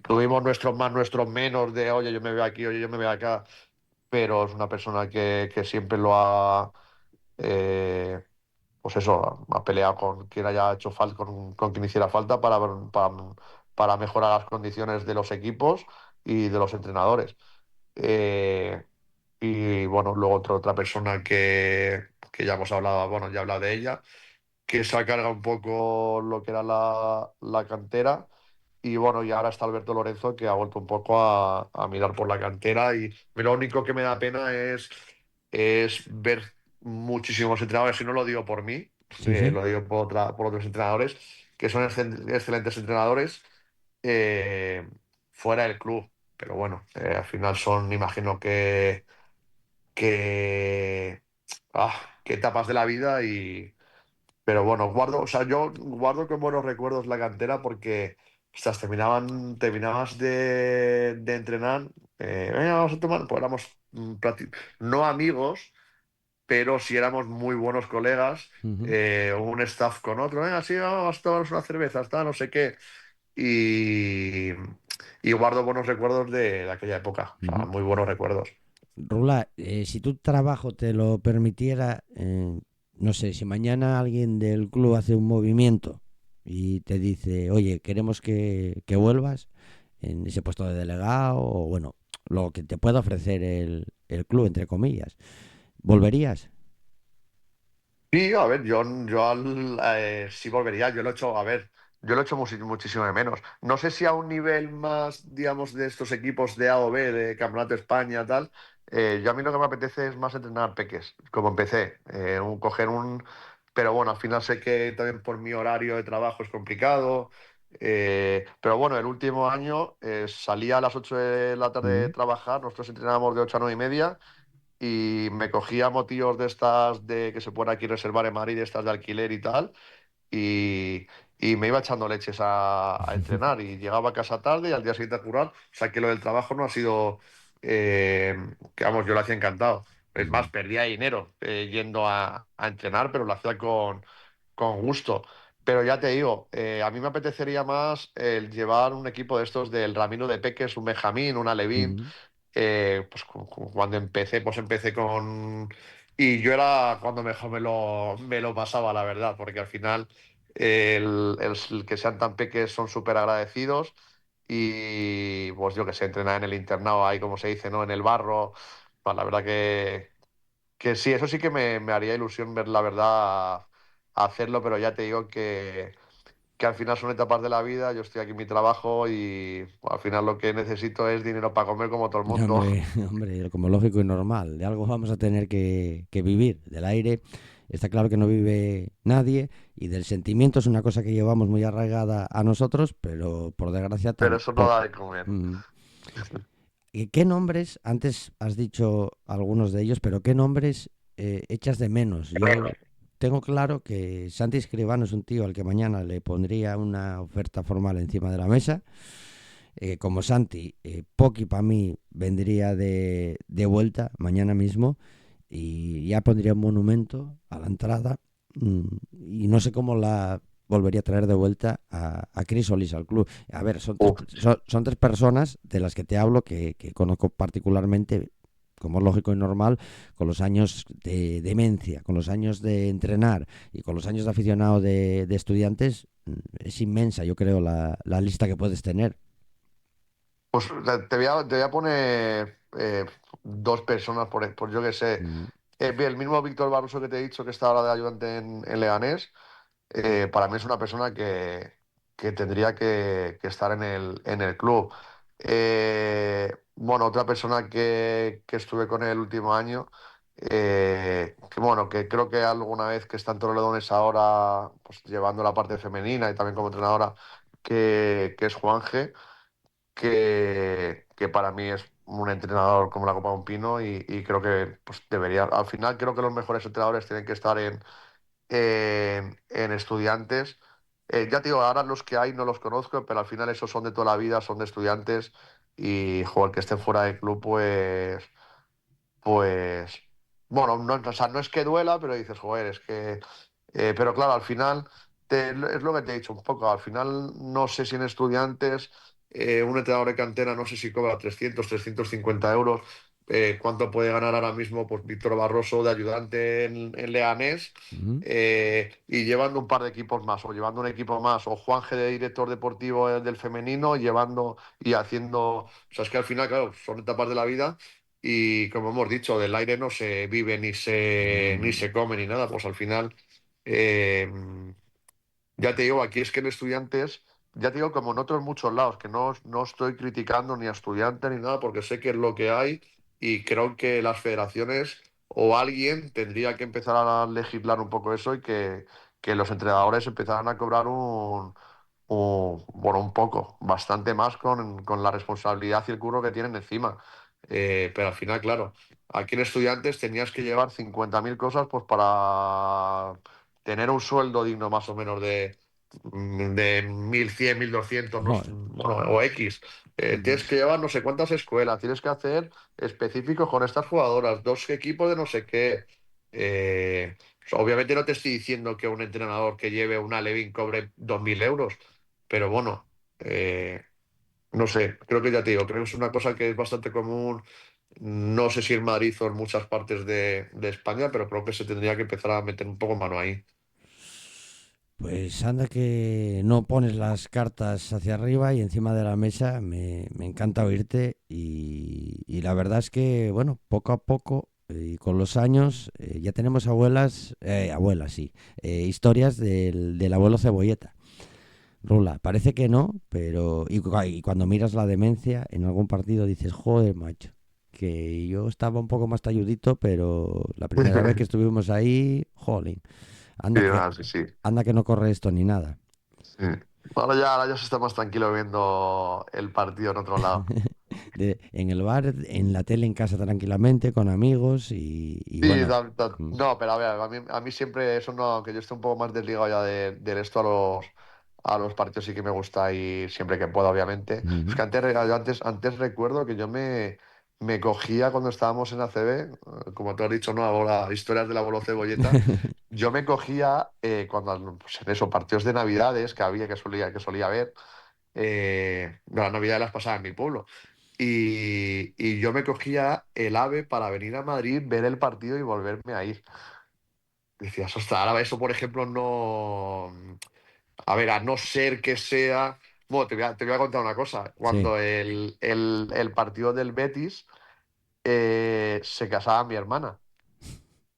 Tuvimos nuestros más, nuestros menos de, oye, yo me veo aquí, oye, yo me veo acá, pero es una persona que siempre eh, pues eso, ha peleado con quien haya hecho falta, con quien hiciera falta para mejorar las condiciones de los equipos y de los entrenadores. Eh, y bueno, luego otra persona que ya hemos hablado, bueno, ya he hablado de ella, que se ha cargado un poco lo que era la cantera. Y bueno, y ahora está Alberto Lorenzo, que ha vuelto un poco a mirar por la cantera. Y lo único que me da pena es ver muchísimos entrenadores, y no lo digo por mí, Sí, sí. lo digo por otros entrenadores, que son excelentes entrenadores eh, fuera del club. Pero bueno, al final son, imagino que, que etapas de la vida. Pero bueno, o sea, yo guardo con buenos recuerdos la cantera porque, ostras, terminabas de entrenar, venga, vamos a tomar, pues éramos no amigos, pero sí éramos muy buenos colegas, Ujú, un staff con otro, venga, sí, vamos a tomarnos una cerveza, está, no sé qué, y, y guardo buenos recuerdos de aquella época, o sea, ujú. muy buenos recuerdos. Rula, si tu trabajo te lo permitiera, no sé, si mañana alguien del club hace un movimiento y te dice, oye, queremos que vuelvas en ese puesto de delegado o bueno, lo que te pueda ofrecer el club, entre comillas, ¿volverías? Sí, a ver, sí volvería, yo lo he hecho, a ver, yo lo he hecho muchísimo de menos. No sé si a un nivel más, digamos, de estos equipos de A o B, de Campeonato de España, tal, yo a mí lo que me apetece es más entrenar peques, como empecé, coger un... Pero bueno, al final sé que también por mi horario de trabajo es complicado, pero bueno, el último año salía a las 8 de la tarde de Mm, trabajar, nosotros entrenábamos de 8 a 9 y media y me cogía motillos de estas de que se pueden aquí reservar en Madrid, de estas de alquiler y tal, y, y me iba echando leches a entrenar y llegaba a casa tarde y al día siguiente a currar. O sea que lo del trabajo no ha sido, que vamos, yo lo hacía encantado. Es más, mm, perdía dinero yendo a entrenar, pero lo hacía con gusto. Pero ya te digo, a mí me apetecería más el llevar un equipo de estos del Ramiro de Peques, un Benjamín, un Alevín, mm. pues cuando empecé, pues empecé con... Y yo era cuando mejor me lo pasaba, la verdad, porque al final el que sean tan peques son súper agradecidos y pues yo que sé, entrenar en el internado ahí, como se dice, ¿no? En el barro, pues la verdad que sí, eso sí que me haría ilusión ver la verdad hacerlo, pero ya te digo que al final son etapas de la vida, yo estoy aquí en mi trabajo y bueno, al final lo que necesito es dinero para comer como todo el mundo. Hombre, hombre, como lógico y normal, de algo vamos a tener que vivir. Del aire está claro que no vive nadie y del sentimiento es una cosa que llevamos muy arraigada a nosotros, pero por desgracia Pero eso no tampoco. da de comer. ¿Y qué nombres, antes has dicho algunos de ellos, pero qué nombres echas de menos? Yo tengo claro que Santi Escribano es un tío al que mañana le pondría una oferta formal encima de la mesa. Como Santi, Poki para mí vendría de vuelta mañana mismo y ya pondría un monumento a la entrada y no sé cómo la volvería a traer de vuelta a Chris Olis al club. A ver, Uf, son tres personas de las que te hablo que conozco particularmente, como es lógico y normal, con los años de demencia, con los años de entrenar y con los años de aficionado de estudiantes, es inmensa, yo creo, la lista que puedes tener. pues te voy a poner dos personas por yo que sé. Mm, El mismo Víctor Barroso que te he dicho que está ahora de ayudante en Leganés, para mí es una persona que tendría que estar en el club. Bueno, otra persona que estuve con el último año, que bueno, que creo que alguna vez que está en Torrelodones ahora, pues llevando la parte femenina y también como entrenadora, que es Juanje, que para mí es un entrenador como la Copa de un Pino y creo que pues, debería, al final creo que los mejores entrenadores tienen que estar en estudiantes. Ya te digo, ahora los que hay no los conozco, pero al final esos son de toda la vida, son de estudiantes y, joder, que estén fuera del club, pues, bueno, no, o sea, no es que duela, pero dices, joder, es que... pero claro, al final, es lo que te he dicho un poco, al final no sé si en estudiantes, un entrenador de cantera no sé si cobra 300 350 euros. cuánto puede ganar ahora mismo pues Víctor Barroso de ayudante en Leganés, Ujú. y llevando un par de equipos más, o llevando un equipo más, o Juanje de director deportivo del femenino, llevando y haciendo. O sea, es que al final, claro, son etapas de la vida. Y como hemos dicho, del aire no se vive No, ni no, no. se come ni nada. Pues al final, eh, ya te digo, aquí es que en estudiantes, ya te digo, como en otros muchos lados, que no estoy criticando ni a estudiantes ni nada, porque sé que es lo que hay y creo que las federaciones o alguien tendría que empezar a legislar un poco eso y que los entrenadores empezaran a cobrar bueno, un poco, bastante más con la responsabilidad y el curro que tienen encima. Pero al final, claro, aquí en estudiantes tenías que llevar 50.000 cosas pues para tener un sueldo digno más o menos de 1.100 1.200 no sé, Joder. bueno, o X. Ujú. Tienes que llevar no sé cuántas escuelas, tienes que hacer específicos con estas jugadoras, dos equipos de no sé qué. Obviamente no te estoy diciendo que un entrenador que lleve una Levin cobre 2.000 euros, pero bueno, no sé, creo que ya te digo, creo que es una cosa que es bastante común. No sé si en Madrid o en muchas partes de España, pero creo que se tendría que empezar a meter un poco mano ahí. Pues anda que no pones las cartas hacia arriba y encima de la mesa. Me encanta oírte y la verdad es que, bueno, poco a poco y con los años ya tenemos abuelas, sí, historias del abuelo Cebolleta. Rula, parece que no, pero y cuando miras la demencia en algún partido dices, joder, macho, que yo estaba un poco más talludito, pero la primera vez que estuvimos ahí, jolín, Sí, anda que, nada, sí, sí. anda que no corre esto ni nada. Sí. Ahora ya se está más tranquilo viendo el partido en otro lado. En el bar, en la tele, en casa tranquilamente, con amigos y Sí, bueno. Mm, no, pero a ver, a mí siempre eso no, que yo esté un poco más desligado ya de esto a los partidos sí que me gusta ir siempre que pueda, obviamente. Es ujú. que antes recuerdo que yo me cogía cuando estábamos en ACB, como tú has dicho, ¿no? Ahora, historias del abuelo Cebolleta. Yo me cogía cuando, pues en esos partidos de Navidades que había, que solía haber, las Navidades las pasaba en mi pueblo. Y yo me cogía el AVE para venir a Madrid, ver el partido y volverme a ir. Decías, hostia, ahora eso, por ejemplo, no. A ver, a no ser que sea. Bueno, te voy a contar una cosa. Sí. Cuando el partido del Betis se casaba mi hermana,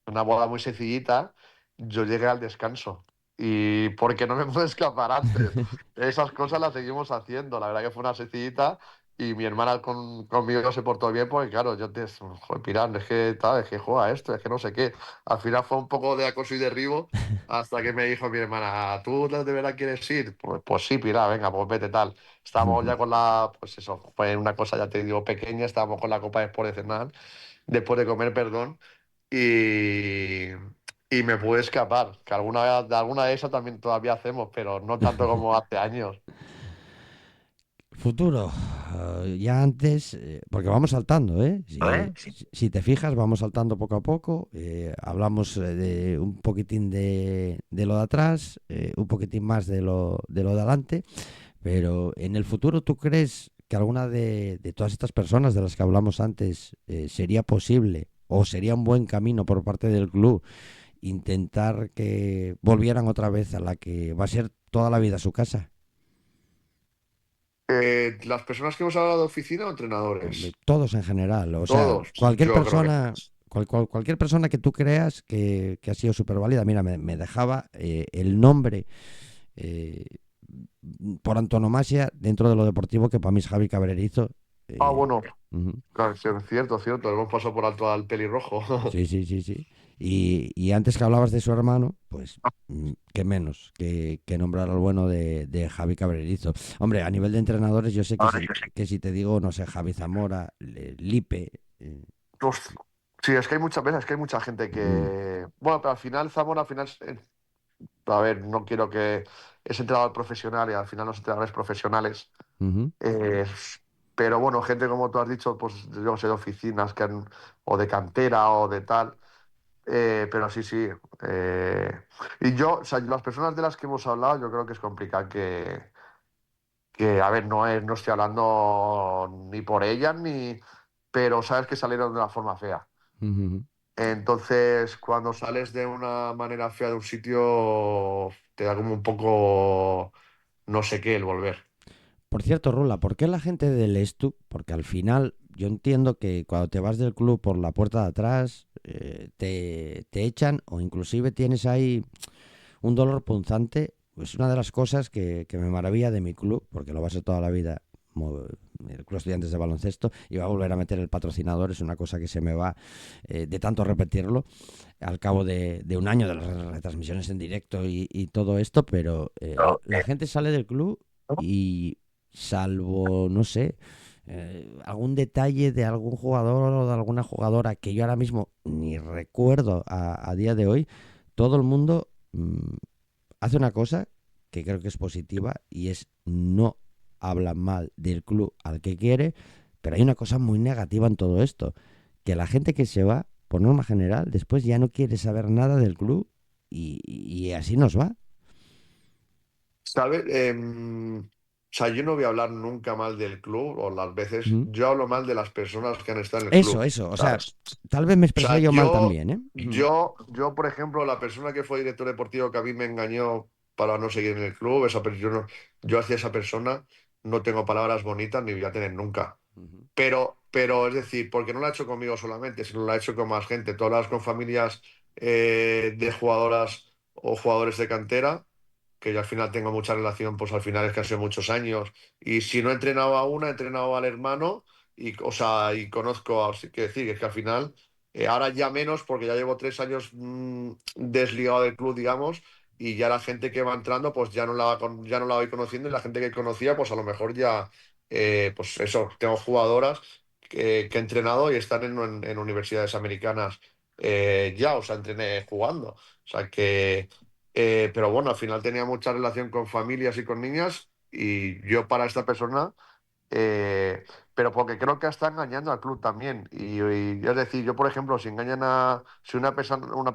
una boda muy sencillita, yo llegué al descanso. Y porque no me puedo escapar antes. Esas cosas las seguimos haciendo. La verdad que fue una sencillita y mi hermana conmigo se portó bien porque, claro, yo te... Joder, Pilar, es que tal, es que juega esto, es que no sé qué. Al final fue un poco de acoso y derribo hasta que me dijo mi hermana, ¿tú de verdad quieres ir? Pues sí, Pilar, venga, pues vete tal. Estábamos ya con pues eso, fue una cosa, ya te digo, pequeña, estábamos con la copa después de cenar, después de comer, perdón y, y me pude escapar, que alguna de esas también todavía hacemos, pero no tanto como hace años. Futuro, ya antes, porque vamos saltando, ¿eh? Si te fijas, vamos saltando poco a poco. Hablamos de un poquitín de lo de atrás, un poquitín más de lo de adelante, pero en el futuro, ¿tú crees que alguna de todas estas personas de las que hablamos antes sería posible o sería un buen camino por parte del club intentar que volvieran otra vez a la que va a ser toda la vida su casa? Las personas que hemos hablado de oficina o Hombre, entrenadores, todos en general, o sea, todos, yo creo que cualquier persona que tú creas que ha sido súper válida. Mira, me dejaba el nombre eh, por antonomasia dentro de lo deportivo que para mí es Javi Cabrerizo. eh, bueno, ujú. claro, sí, cierto, cierto, hemos pasado por alto al pelirrojo. Sí, sí, sí, sí. Y antes que hablabas de su hermano, pues qué menos que nombrar al bueno de Javi Cabrerizo. Hombre, a nivel de entrenadores, yo sé que si te digo, no sé, Javi Zamora, Lipe. Hostia. Sí, es que hay muchas veces, es que hay mucha gente Mm, que. Bueno, pero al final Zamora, al final, a ver, no quiero que es entrenador profesional y al final los entrenadores profesionales. ujú. Eh, pero bueno, gente como tú has dicho, pues yo que sé, de oficinas o de cantera o de tal. Pero sí, sí. Y yo, o sea, las personas de las que hemos hablado, yo creo que es complicado a ver, no estoy hablando ni por ellas, pero sabes que salieron de una forma fea. Ujú. Entonces, cuando sales de una manera fea de un sitio, te da como un poco no sé qué el volver. Por cierto, Rula, ¿por qué la gente del Estu? Porque al final yo entiendo que cuando te vas del club por la puerta de atrás, te echan o inclusive tienes ahí un dolor punzante. Es una de las cosas que me maravilla de mi club, porque lo va a ser toda la vida, como el Club Estudiantes de Baloncesto, y va a volver a meter el patrocinador. Es una cosa que se me va de tanto repetirlo al cabo de un año de las retransmisiones en directo y todo esto, pero la gente sale del club y salvo, no sé, algún detalle de algún jugador o de alguna jugadora que yo ahora mismo ni recuerdo a día de hoy, todo el mundo hace una cosa que creo que es positiva y es no habla mal del club al que quiere, pero hay una cosa muy negativa en todo esto, que la gente que se va, por norma general, después ya no quiere saber nada del club y así nos va. ¿Sabes? O sea, yo no voy a hablar nunca mal del club o las veces, Ujú. yo hablo mal de las personas que han estado en el club, Eso, o sea, ¿sabes? tal vez me O sea, expresé yo mal también, ¿eh? Ujú. por ejemplo, la persona que fue director deportivo que a mí me engañó para no seguir en el club, yo hacia esa persona no tengo palabras bonitas ni voy a tener nunca. Ujú. Pero es decir, porque no lo ha hecho conmigo solamente, sino lo ha hecho con más gente. Tú hablas con familias de jugadoras o jugadores de cantera, que yo al final tengo mucha relación, pues al final es que han sido muchos años. Y si no he entrenado a una, he entrenado al hermano, o sea, y conozco, así que decir, es que al final, ahora ya menos, porque ya llevo 3 años desligado del club, digamos. Y ya la gente que va entrando, pues ya no la voy conociendo, y la gente que conocía, pues a lo mejor ya, pues eso, tengo jugadoras que he entrenado y están en universidades americanas ya, o sea, entrené jugando. O sea que, pero bueno, al final tenía mucha relación con familias y con niñas y yo para esta persona, eh, pero porque creo que está engañando al club también. Y es decir, yo por ejemplo, si una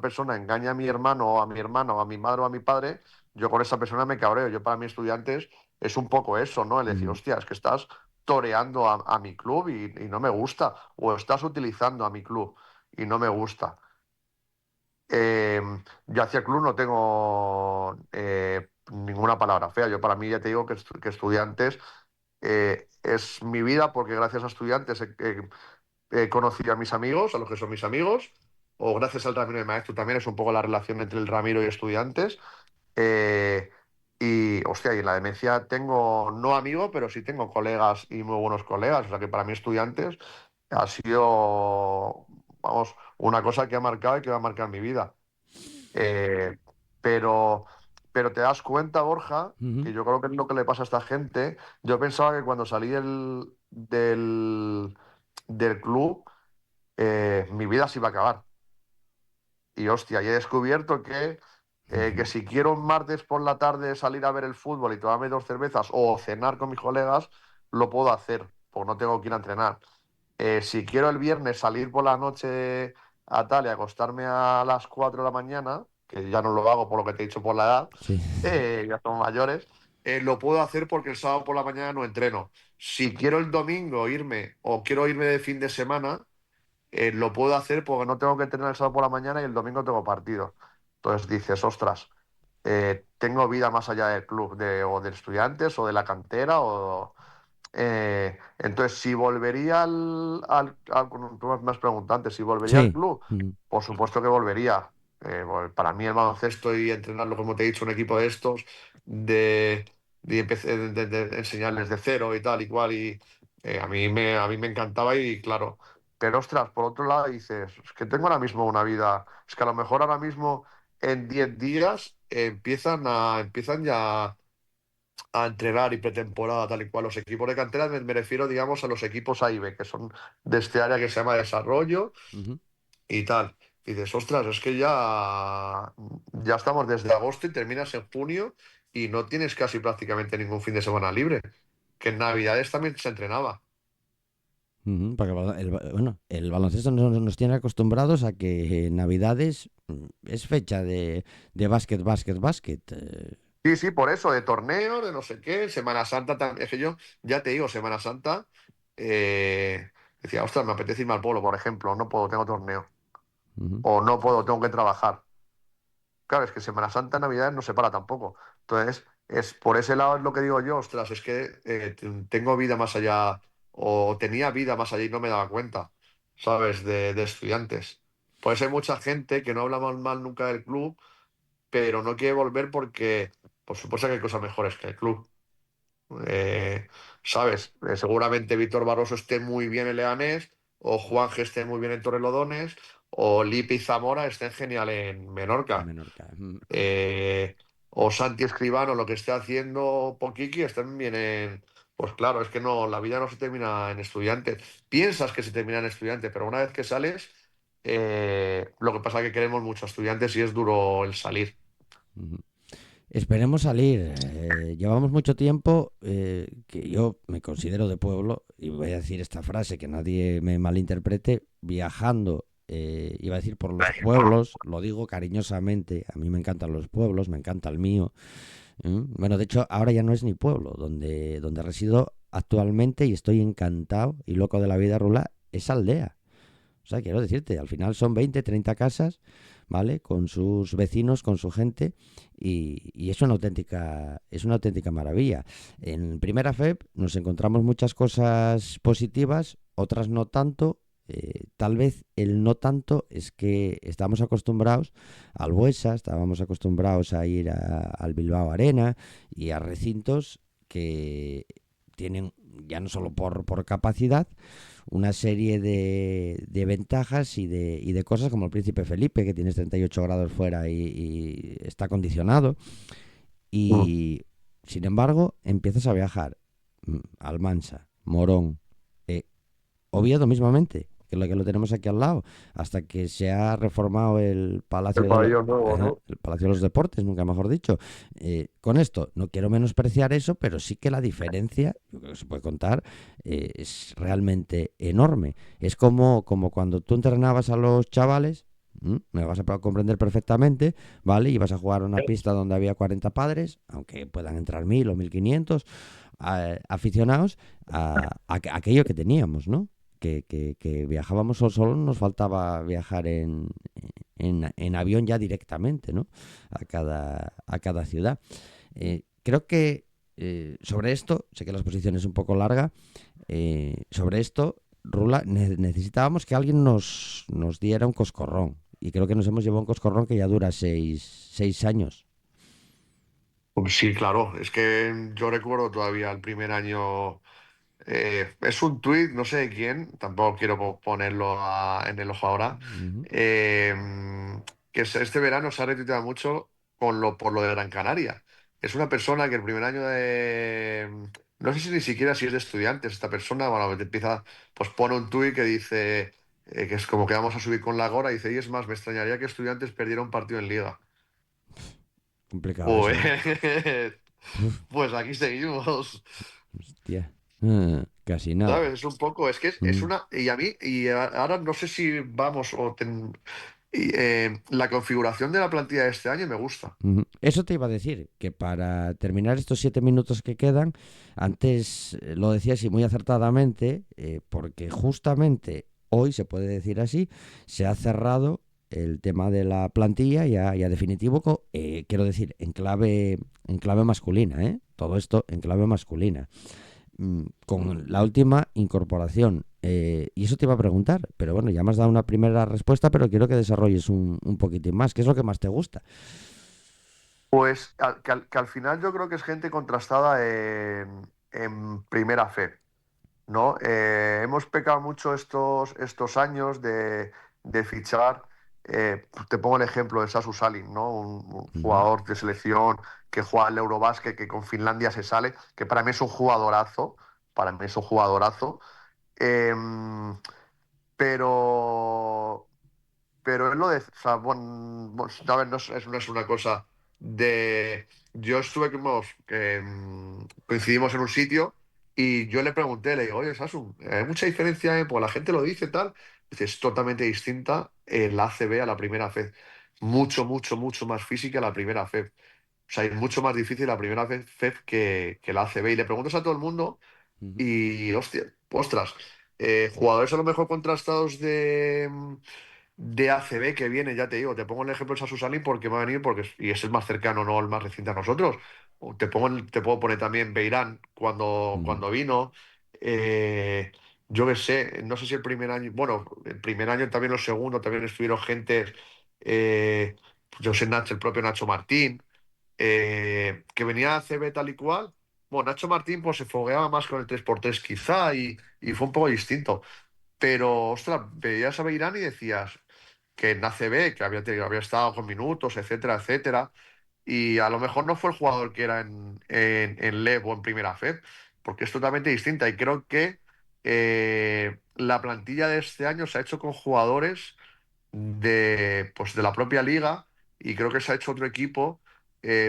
persona engaña a mi hermano o a mi hermana o a mi madre o a mi padre, yo con esa persona me cabreo. Yo para mis estudiantes es un poco eso, ¿no? El decir, Ujú. hostia, es que estás toreando a mi club y no me gusta, o estás utilizando a mi club y no me gusta. Eh, yo hacia el club no tengo ninguna palabra fea. Yo para mí ya te digo que estudiantes es mi vida porque gracias a estudiantes he conocido a mis amigos, a los que son mis amigos, o gracias al Ramiro de Maestro también es un poco la relación entre el Ramiro y estudiantes. Eh, hostia, y en la demencia tengo, no amigos, pero sí tengo colegas y muy buenos colegas. O sea que para mí estudiantes ha sido, vamos, una cosa que ha marcado y que va a marcar mi vida. Eh, pero, pero te das cuenta, Borja, Ujú. que yo creo que es lo que le pasa a esta gente. Yo pensaba que cuando salí del club, mi vida se iba a acabar. Y hostia, y he descubierto que Ujú. si quiero un martes por la tarde salir a ver el fútbol y tomarme 2 cervezas o cenar con mis colegas, lo puedo hacer, porque no tengo que ir a entrenar. Si quiero el viernes salir por la noche a tal y acostarme a las 4 de la mañana, que ya no lo hago por lo que te he dicho por la edad, Sí. ya somos mayores, lo puedo hacer porque el sábado por la mañana no entreno. Si quiero el domingo irme o quiero irme de fin de semana, lo puedo hacer porque no tengo que entrenar el sábado por la mañana y el domingo tengo partido. Entonces dices, ostras, tengo vida más allá del club o de estudiantes o de la cantera entonces, si volvería tú me has preguntado antes, si volvería al Sí. club, Ujú. por supuesto que volvería. Para mí el baloncesto y entrenarlo, como te he dicho, un equipo de estos, de enseñarles de cero y tal y cual, y a mí me encantaba y claro. Pero ostras, por otro lado dices, es que tengo ahora mismo una vida, es que a lo mejor ahora mismo en 10 días empiezan ya a entrenar y pretemporada tal y cual. Los equipos de cantera me refiero, digamos, a los equipos A y B, que son de este área que se llama desarrollo Ujú. y tal. Y dices, ostras, es que ya estamos desde agosto y terminas en junio y no tienes casi prácticamente ningún fin de semana libre. Que en Navidades también se entrenaba. Ujú. Porque bueno, el baloncesto nos tiene acostumbrados a que Navidades es fecha de básquet, básquet, básquet. Sí, sí, por eso, de torneo, de no sé qué, Semana Santa también. Es que yo, ya te digo, Semana Santa, eh, Decía, ostras, me apetece irme al pueblo, por ejemplo, no puedo, tengo torneo. Ujú. O no puedo, tengo que trabajar. Claro, es que Semana Santa, Navidad no se para tampoco. Entonces, es por ese lado es lo que digo yo, ostras, es que tengo vida más allá, o tenía vida más allá y no me daba cuenta, ¿sabes? De estudiantes. Pues hay mucha gente que no habla mal nunca del club, pero no quiere volver porque, por supuesto, que hay cosas mejores que el club. Eh, ¿Sabes? Seguramente Víctor Barroso esté muy bien en Leganés, o Juanje esté muy bien en Torrelodones, o Lipi y Zamora estén genial en En Menorca. Menorca. Eh, o Santi Escribano, lo que esté haciendo Poquiqui, estén bien en. Pues claro, es que no, la vida no se termina en estudiante. Piensas que se termina en estudiante, pero una vez que sales, lo que pasa es que queremos muchos estudiantes y es duro el salir. Ujú. Esperemos salir. Llevamos mucho tiempo que yo me considero de pueblo, y voy a decir esta frase que nadie me malinterprete, viajando, iba a decir por los pueblos, lo digo cariñosamente, a mí me encantan los pueblos, me encanta el mío. Bueno, de hecho, ahora ya no es ni pueblo, donde resido actualmente y estoy encantado y loco de la vida rula, es aldea. O sea, quiero decirte, al final son 20, 30 casas, ¿vale? Con sus vecinos, con su gente, y es una auténtica maravilla. En Primera FEP nos encontramos muchas cosas positivas, otras no tanto. Tal vez el no tanto es que estamos acostumbrados al Buesa, estábamos acostumbrados a ir al Bilbao Arena y a recintos que tienen, ya no solo por capacidad, una serie de ventajas y de cosas como el Príncipe Felipe, que tienes 38 grados fuera y está acondicionado. Mm. Y sin embargo, empiezas a viajar. Almansa, Morón, eh, Oviedo mismamente, que lo tenemos aquí al lado, hasta que se ha reformado el El Palacio pabellón nuevo, ¿no? el Palacio de los Deportes, nunca mejor dicho. Con esto, no quiero menospreciar eso, pero sí que la diferencia, yo creo que se puede contar, es realmente enorme. Es como cuando tú entrenabas a los chavales. Me vas a comprender perfectamente, ¿vale? Y vas a jugar a una pista donde había 40 padres, aunque puedan entrar 1000 o 1500 aficionados a aquello que teníamos, ¿no? Que viajábamos solo nos faltaba viajar en avión ya directamente, ¿no? A cada ciudad. Creo que sobre esto, sé que la exposición es un poco larga, sobre esto, Rula, necesitábamos que alguien nos diera un coscorrón. Y creo que nos hemos llevado un coscorrón que ya dura 6 años. Pues sí, claro, es que yo recuerdo todavía el primer año. Es un tuit, no sé de quién, tampoco quiero ponerlo en el ojo ahora, Ujú. eh, que este verano se ha retuiteado mucho por lo de Gran Canaria. Es una persona que el primer año de. No sé si ni siquiera si es de estudiantes, esta persona, bueno, te empieza, pues pone un tuit que dice, que es como que vamos a subir con la Gora, y dice, y es más, me extrañaría que estudiantes perdiera un partido en Liga. Complicado Pues, eso, ¿eh? pues aquí seguimos. Hostia. Casi nada. ¿Sabes? Es un poco, es que es Mm. una. Y a mí, ahora no sé si vamos la configuración de la plantilla de este año me gusta. Ujú. Eso te iba a decir, que para terminar estos 7 minutos que quedan, antes lo decías y muy acertadamente, porque justamente hoy, se puede decir así, se ha cerrado el tema de la plantilla ya definitivo, quiero decir, en clave masculina, ¿eh? Todo esto en clave masculina. Con la última incorporación. Y eso te iba a preguntar, pero bueno, ya me has dado una primera respuesta, pero quiero que desarrolles un poquitín más. ¿Qué es lo que más te gusta? Pues que al final yo creo que es gente contrastada en primera fe, ¿no? Hemos pecado mucho estos años de fichar. Te pongo el ejemplo de Sasu Salin, ¿no? Un Ujú. jugador de selección que juega al Eurobásquet, que con Finlandia se sale, que para mí es un jugadorazo. Para mí es un jugadorazo. Em, pero, pero es lo de. O sea, bueno, a ver, no es una cosa de. Yo estuve coincidimos en un sitio y yo le pregunté, le digo, oye, Sasu, ¿hay mucha diferencia? Pues la gente lo dice tal. Dice, es totalmente distinta la ACB a la primera FED. Mucho, mucho, mucho más física la primera FED. O sea, es mucho más difícil la primera FED que la ACB. Y le preguntas a todo el mundo Ujú. y, hostia, ostras. jugadores a lo mejor contrastados de ACB que viene, ya te digo, te pongo el ejemplo de Sasu Salin porque va a venir y es el más cercano, no el más reciente a nosotros. O te puedo poner también Beirán Ujú. cuando vino. Eh, yo qué sé, no sé si el primer año, bueno, el primer año también los segundos, también estuvieron gente, eh, yo sé, Nacho, el propio Nacho Martín, que venía a ACB tal y cual. Bueno, Nacho Martín pues se fogueaba más con el 3x3 quizá y fue un poco distinto. Pero, ostras, veías a Beirán y decías que en ACB, había estado con minutos, etcétera, etcétera, y a lo mejor no fue el jugador que era en LEV o en Primera Fed, porque es totalmente distinta. Y creo que la plantilla de este año se ha hecho con jugadores pues, de la propia liga y creo que se ha hecho otro equipo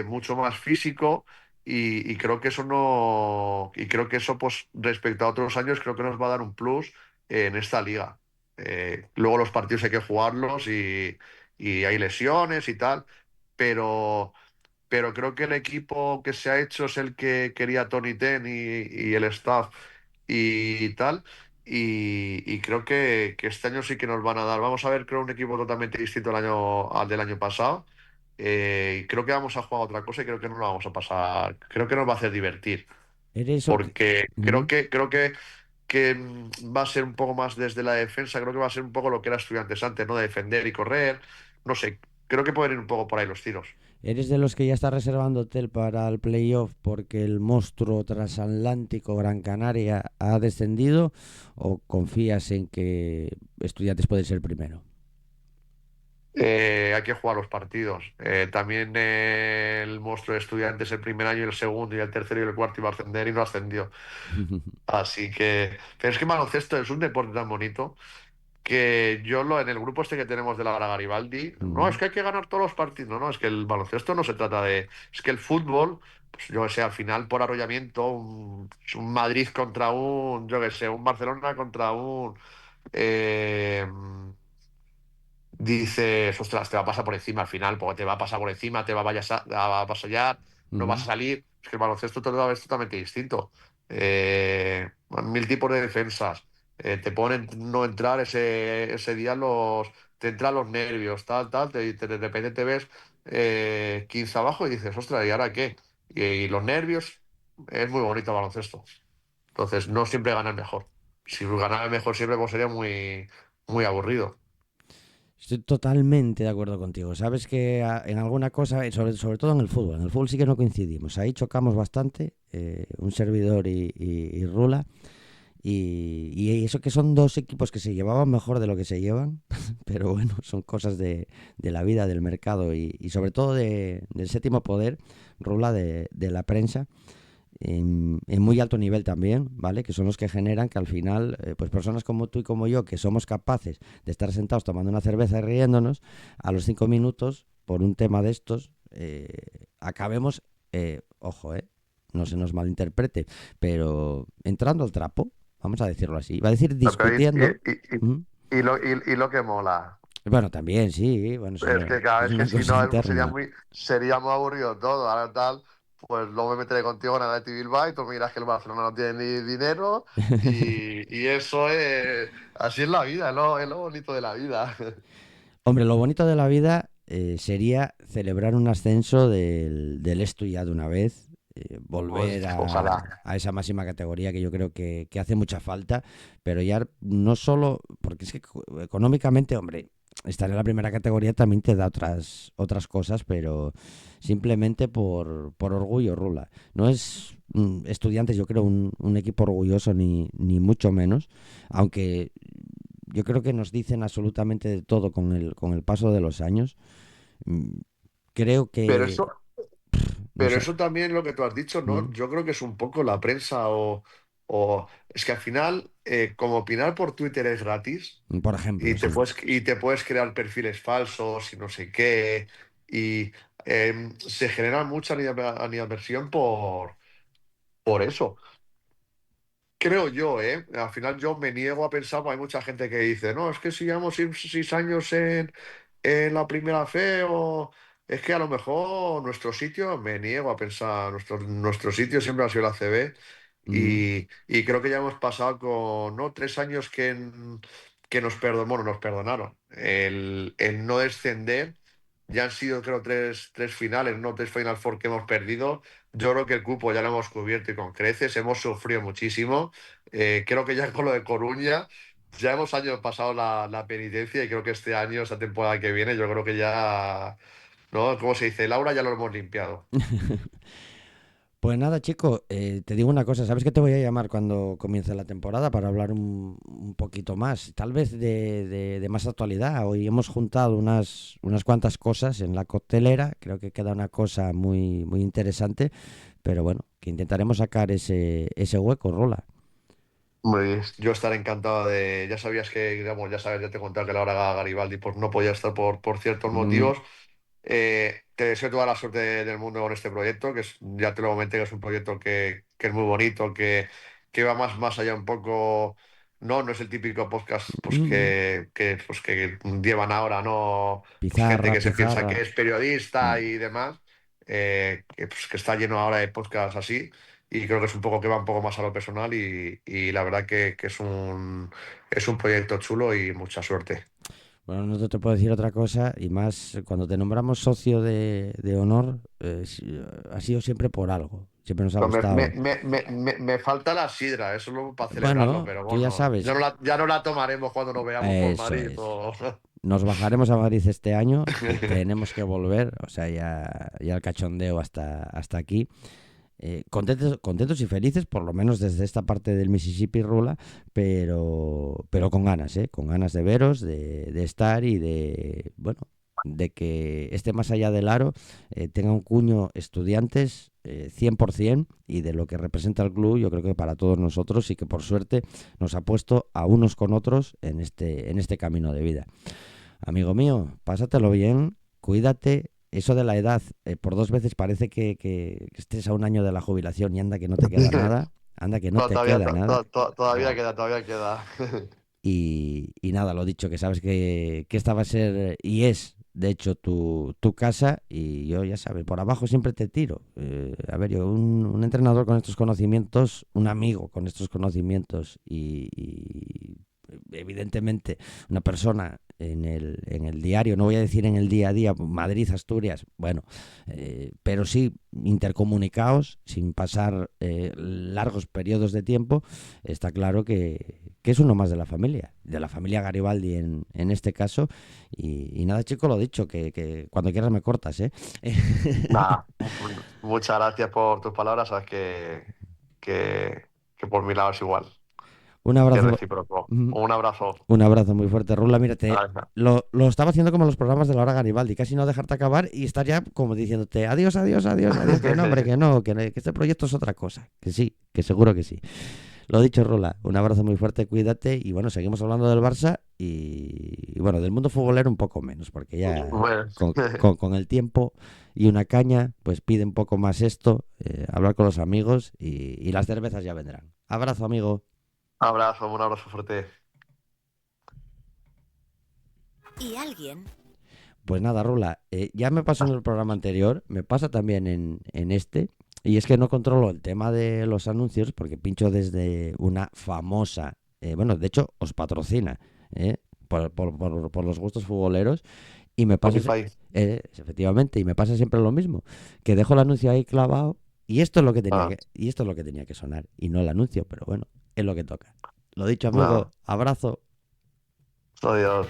mucho más físico y creo que eso no y creo que eso pues respecto a otros años creo que nos va a dar un plus en esta liga. Luego los partidos hay que jugarlos y hay lesiones y tal, pero creo que el equipo que se ha hecho es el que quería Tony Ten y el staff y tal. Y creo que este año sí que nos van a dar. Vamos a ver, creo, un equipo totalmente distinto al del año pasado. Y creo que vamos a jugar a otra cosa y creo que no lo vamos a pasar. Creo que nos va a hacer divertir. Eres o que... Porque Ujú. creo que va a ser un poco más desde la defensa. Creo que va a ser un poco lo que era estudiantes antes, ¿no? De defender y correr. No sé, creo que pueden ir un poco por ahí los tiros. ¿Eres de los que ya está reservando hotel para el playoff porque el monstruo transatlántico Gran Canaria ha descendido o confías en que Estudiantes puede ser primero? Hay que jugar los partidos. También el monstruo de estudiantes el primer año y el segundo y el tercero y el cuarto iba a ascender y no ascendió. Así que, pero es que baloncesto es un deporte tan bonito que en el grupo este que tenemos de la Lara Garibaldi, no, es Ujú. que hay que ganar todos los partidos. No, no, es que el baloncesto no se trata es que el fútbol, pues yo que sé, al final por arrollamiento, un Madrid contra yo que sé, un Barcelona contra eh, dices, ostras, te va a pasar por encima al final, porque te va a pasar por encima, te va a a avasallar, no vas a Ujú. salir. Es que el baloncesto es totalmente distinto. Mil tipos de defensas. Te ponen no entrar ese día te entran los nervios, tal, tal, de repente te ves 15 abajo y dices, ostras, ¿y ahora qué? Y los nervios, es muy bonito el baloncesto. Entonces, no siempre gana el mejor. Si ganara el mejor siempre, pues sería muy, muy aburrido. Estoy totalmente de acuerdo contigo. Sabes que en alguna cosa, sobre todo en el fútbol sí que no coincidimos. Ahí chocamos bastante, un servidor y Rula. Y eso que son dos equipos que se llevaban mejor de lo que se llevan, pero bueno, son cosas de la vida, del mercado y sobre todo del séptimo poder, Rula de la prensa en muy alto nivel también, ¿vale? Que son los que generan que al final, pues personas como tú y como yo, que somos capaces de estar sentados tomando una cerveza y riéndonos, a los 5 minutos, por un tema de estos, acabemos, ojo, no se nos malinterprete, pero entrando al trapo, vamos a decirlo así, iba a decir No, pero discutiendo. ¿Mm? y lo que mola Bueno, también, sí, bueno, es que cada es vez que una si cosa no interna. sería muy aburrido todo. Ahora tal, pues luego me meteré contigo en el Athletic Bilbao y tú miras que el Barcelona no tiene ni dinero y eso es, así es la vida, es lo bonito de la vida. Hombre, lo bonito de la vida sería celebrar un ascenso del esto ya de una vez, Pues volver ojalá. a esa máxima categoría que yo creo que hace mucha falta, pero ya no solo, porque es que económicamente, hombre, estar en la primera categoría también te da otras cosas, pero simplemente por orgullo, Rula. No es Estudiantes, yo creo, un equipo orgulloso ni mucho menos, aunque yo creo que nos dicen absolutamente de todo con el paso de los años. Mm, Creo Pero que, eso, no pero sé, eso también lo que tú has dicho, ¿no? mm, Yo creo que es un poco la prensa o es que al final, como opinar por Twitter es gratis. por ejemplo, sí. Y te puedes crear perfiles falsos y no sé qué. Y se genera mucha animadversión por eso. Creo yo, ¿eh? Al final yo me niego a pensar, porque hay mucha gente que dice, no, es que si llevamos 6 años en la primera fe o... Es que a lo mejor nuestro sitio, me niego a pensar, nuestro sitio siempre ha sido la CB Mm, y creo que ya hemos pasado con, ¿no? 3 años que bueno, nos perdonaron el no descender. Ya han sido, creo, tres finales, no tres Final Four que hemos perdido. Yo creo que el cupo ya lo hemos cubierto y con creces. Hemos sufrido muchísimo. Creo que ya con lo de Coruña, ya hemos años pasado la penitencia y creo que este año, esta temporada que viene, yo creo que ya, ¿no? Como se dice, Laura, ya lo hemos limpiado. Pues nada, chico, te digo una cosa, sabes que te voy a llamar cuando comience la temporada para hablar un poquito más, tal vez de más actualidad. Hoy hemos juntado unas cuantas cosas en la coctelera, creo que queda una cosa muy interesante, pero bueno, que intentaremos sacar ese hueco, Rola. Yo estaré encantado de. Ya sabías que, digamos, ya sabes, ya te he contado que Laura Garibaldi pues, no podía estar por ciertos Mm, motivos. Te deseo toda la suerte del mundo con este proyecto, ya te lo comenté, que es un proyecto que es muy bonito, que va más allá un poco. No es el típico podcast pues, mm, que llevan ahora, ¿no? Pues gente pizarra, que se piensa pizarra. que es periodista Mm. y demás, que está lleno ahora de podcasts así. Y creo que es un poco que va un poco más a lo personal y la verdad que es un proyecto chulo y mucha suerte. Bueno, no te puedo decir otra cosa, y más cuando te nombramos socio de honor, ha sido siempre por algo, siempre nos ha Pero gustado. me falta la sidra, eso luego para celebrarlo, Bueno, pero tú ya bueno, sabes, ya no la tomaremos cuando nos veamos por eso Madrid es. o... Nos bajaremos a Madrid este año, que tenemos que volver, o sea, ya el cachondeo hasta aquí. Contentos y felices, por lo menos desde esta parte del Mississippi Rula, pero con ganas, ¿eh? Con ganas de veros, de estar y bueno, de que esté más allá del aro, tenga un cuño estudiantes 100% y de lo que representa el club, yo creo que para todos nosotros y que por suerte nos ha puesto a unos con otros en este camino de vida. Amigo mío, pásatelo bien, cuídate. Eso de la edad, por 2 veces parece que estés a un año de la jubilación y anda que no te queda nada, anda que no te queda nada. Todavía No. queda, todavía queda. Y nada, lo dicho, que sabes que esta va a ser y es, de hecho, tu casa y yo, ya sabes, por abajo siempre te tiro. A ver, yo, un entrenador con estos conocimientos, un amigo con estos conocimientos y evidentemente una persona en el diario, no voy a decir en el día a día, Madrid, Asturias, bueno, pero sí intercomunicados, sin pasar largos periodos de tiempo, está claro que es uno más de la familia Garibaldi en este caso. Y nada, chico, lo dicho, que cuando quieras me cortas, ¿eh? Nada, muchas gracias por tus palabras, sabes que por mi lado es igual, Un que es abrazo, recíproco. Un abrazo. un abrazo muy fuerte, Rula. Mírate, Gracias. lo estaba haciendo como los programas de la hora Garibaldi, casi no dejarte acabar y estar ya como diciéndote adiós, adiós, adiós, adiós, que no, hombre, que no, que este proyecto es otra cosa, que sí, que seguro que sí. Lo dicho, Rula, un abrazo muy fuerte, cuídate y bueno, seguimos hablando del Barça y bueno, del mundo futbolero un poco menos, porque ya Bueno, con el tiempo y una caña, pues pide un poco más esto, hablar con los amigos y las cervezas ya vendrán. Abrazo, amigo. un abrazo fuerte. Y alguien Pues nada, Rula, ya me pasó en el programa anterior, me pasa también en este, y es que no controlo el tema de los anuncios porque pincho desde una famosa, bueno, de hecho os patrocina, ¿eh? Por los gustos futboleros, y me pasa, Spotify. efectivamente, y me pasa siempre lo mismo, que dejo el anuncio ahí clavado, y esto es lo que tenía Ah, que sonar, y no el anuncio, pero bueno, es lo que toca. Lo dicho, amigo, nada. abrazo. Adiós.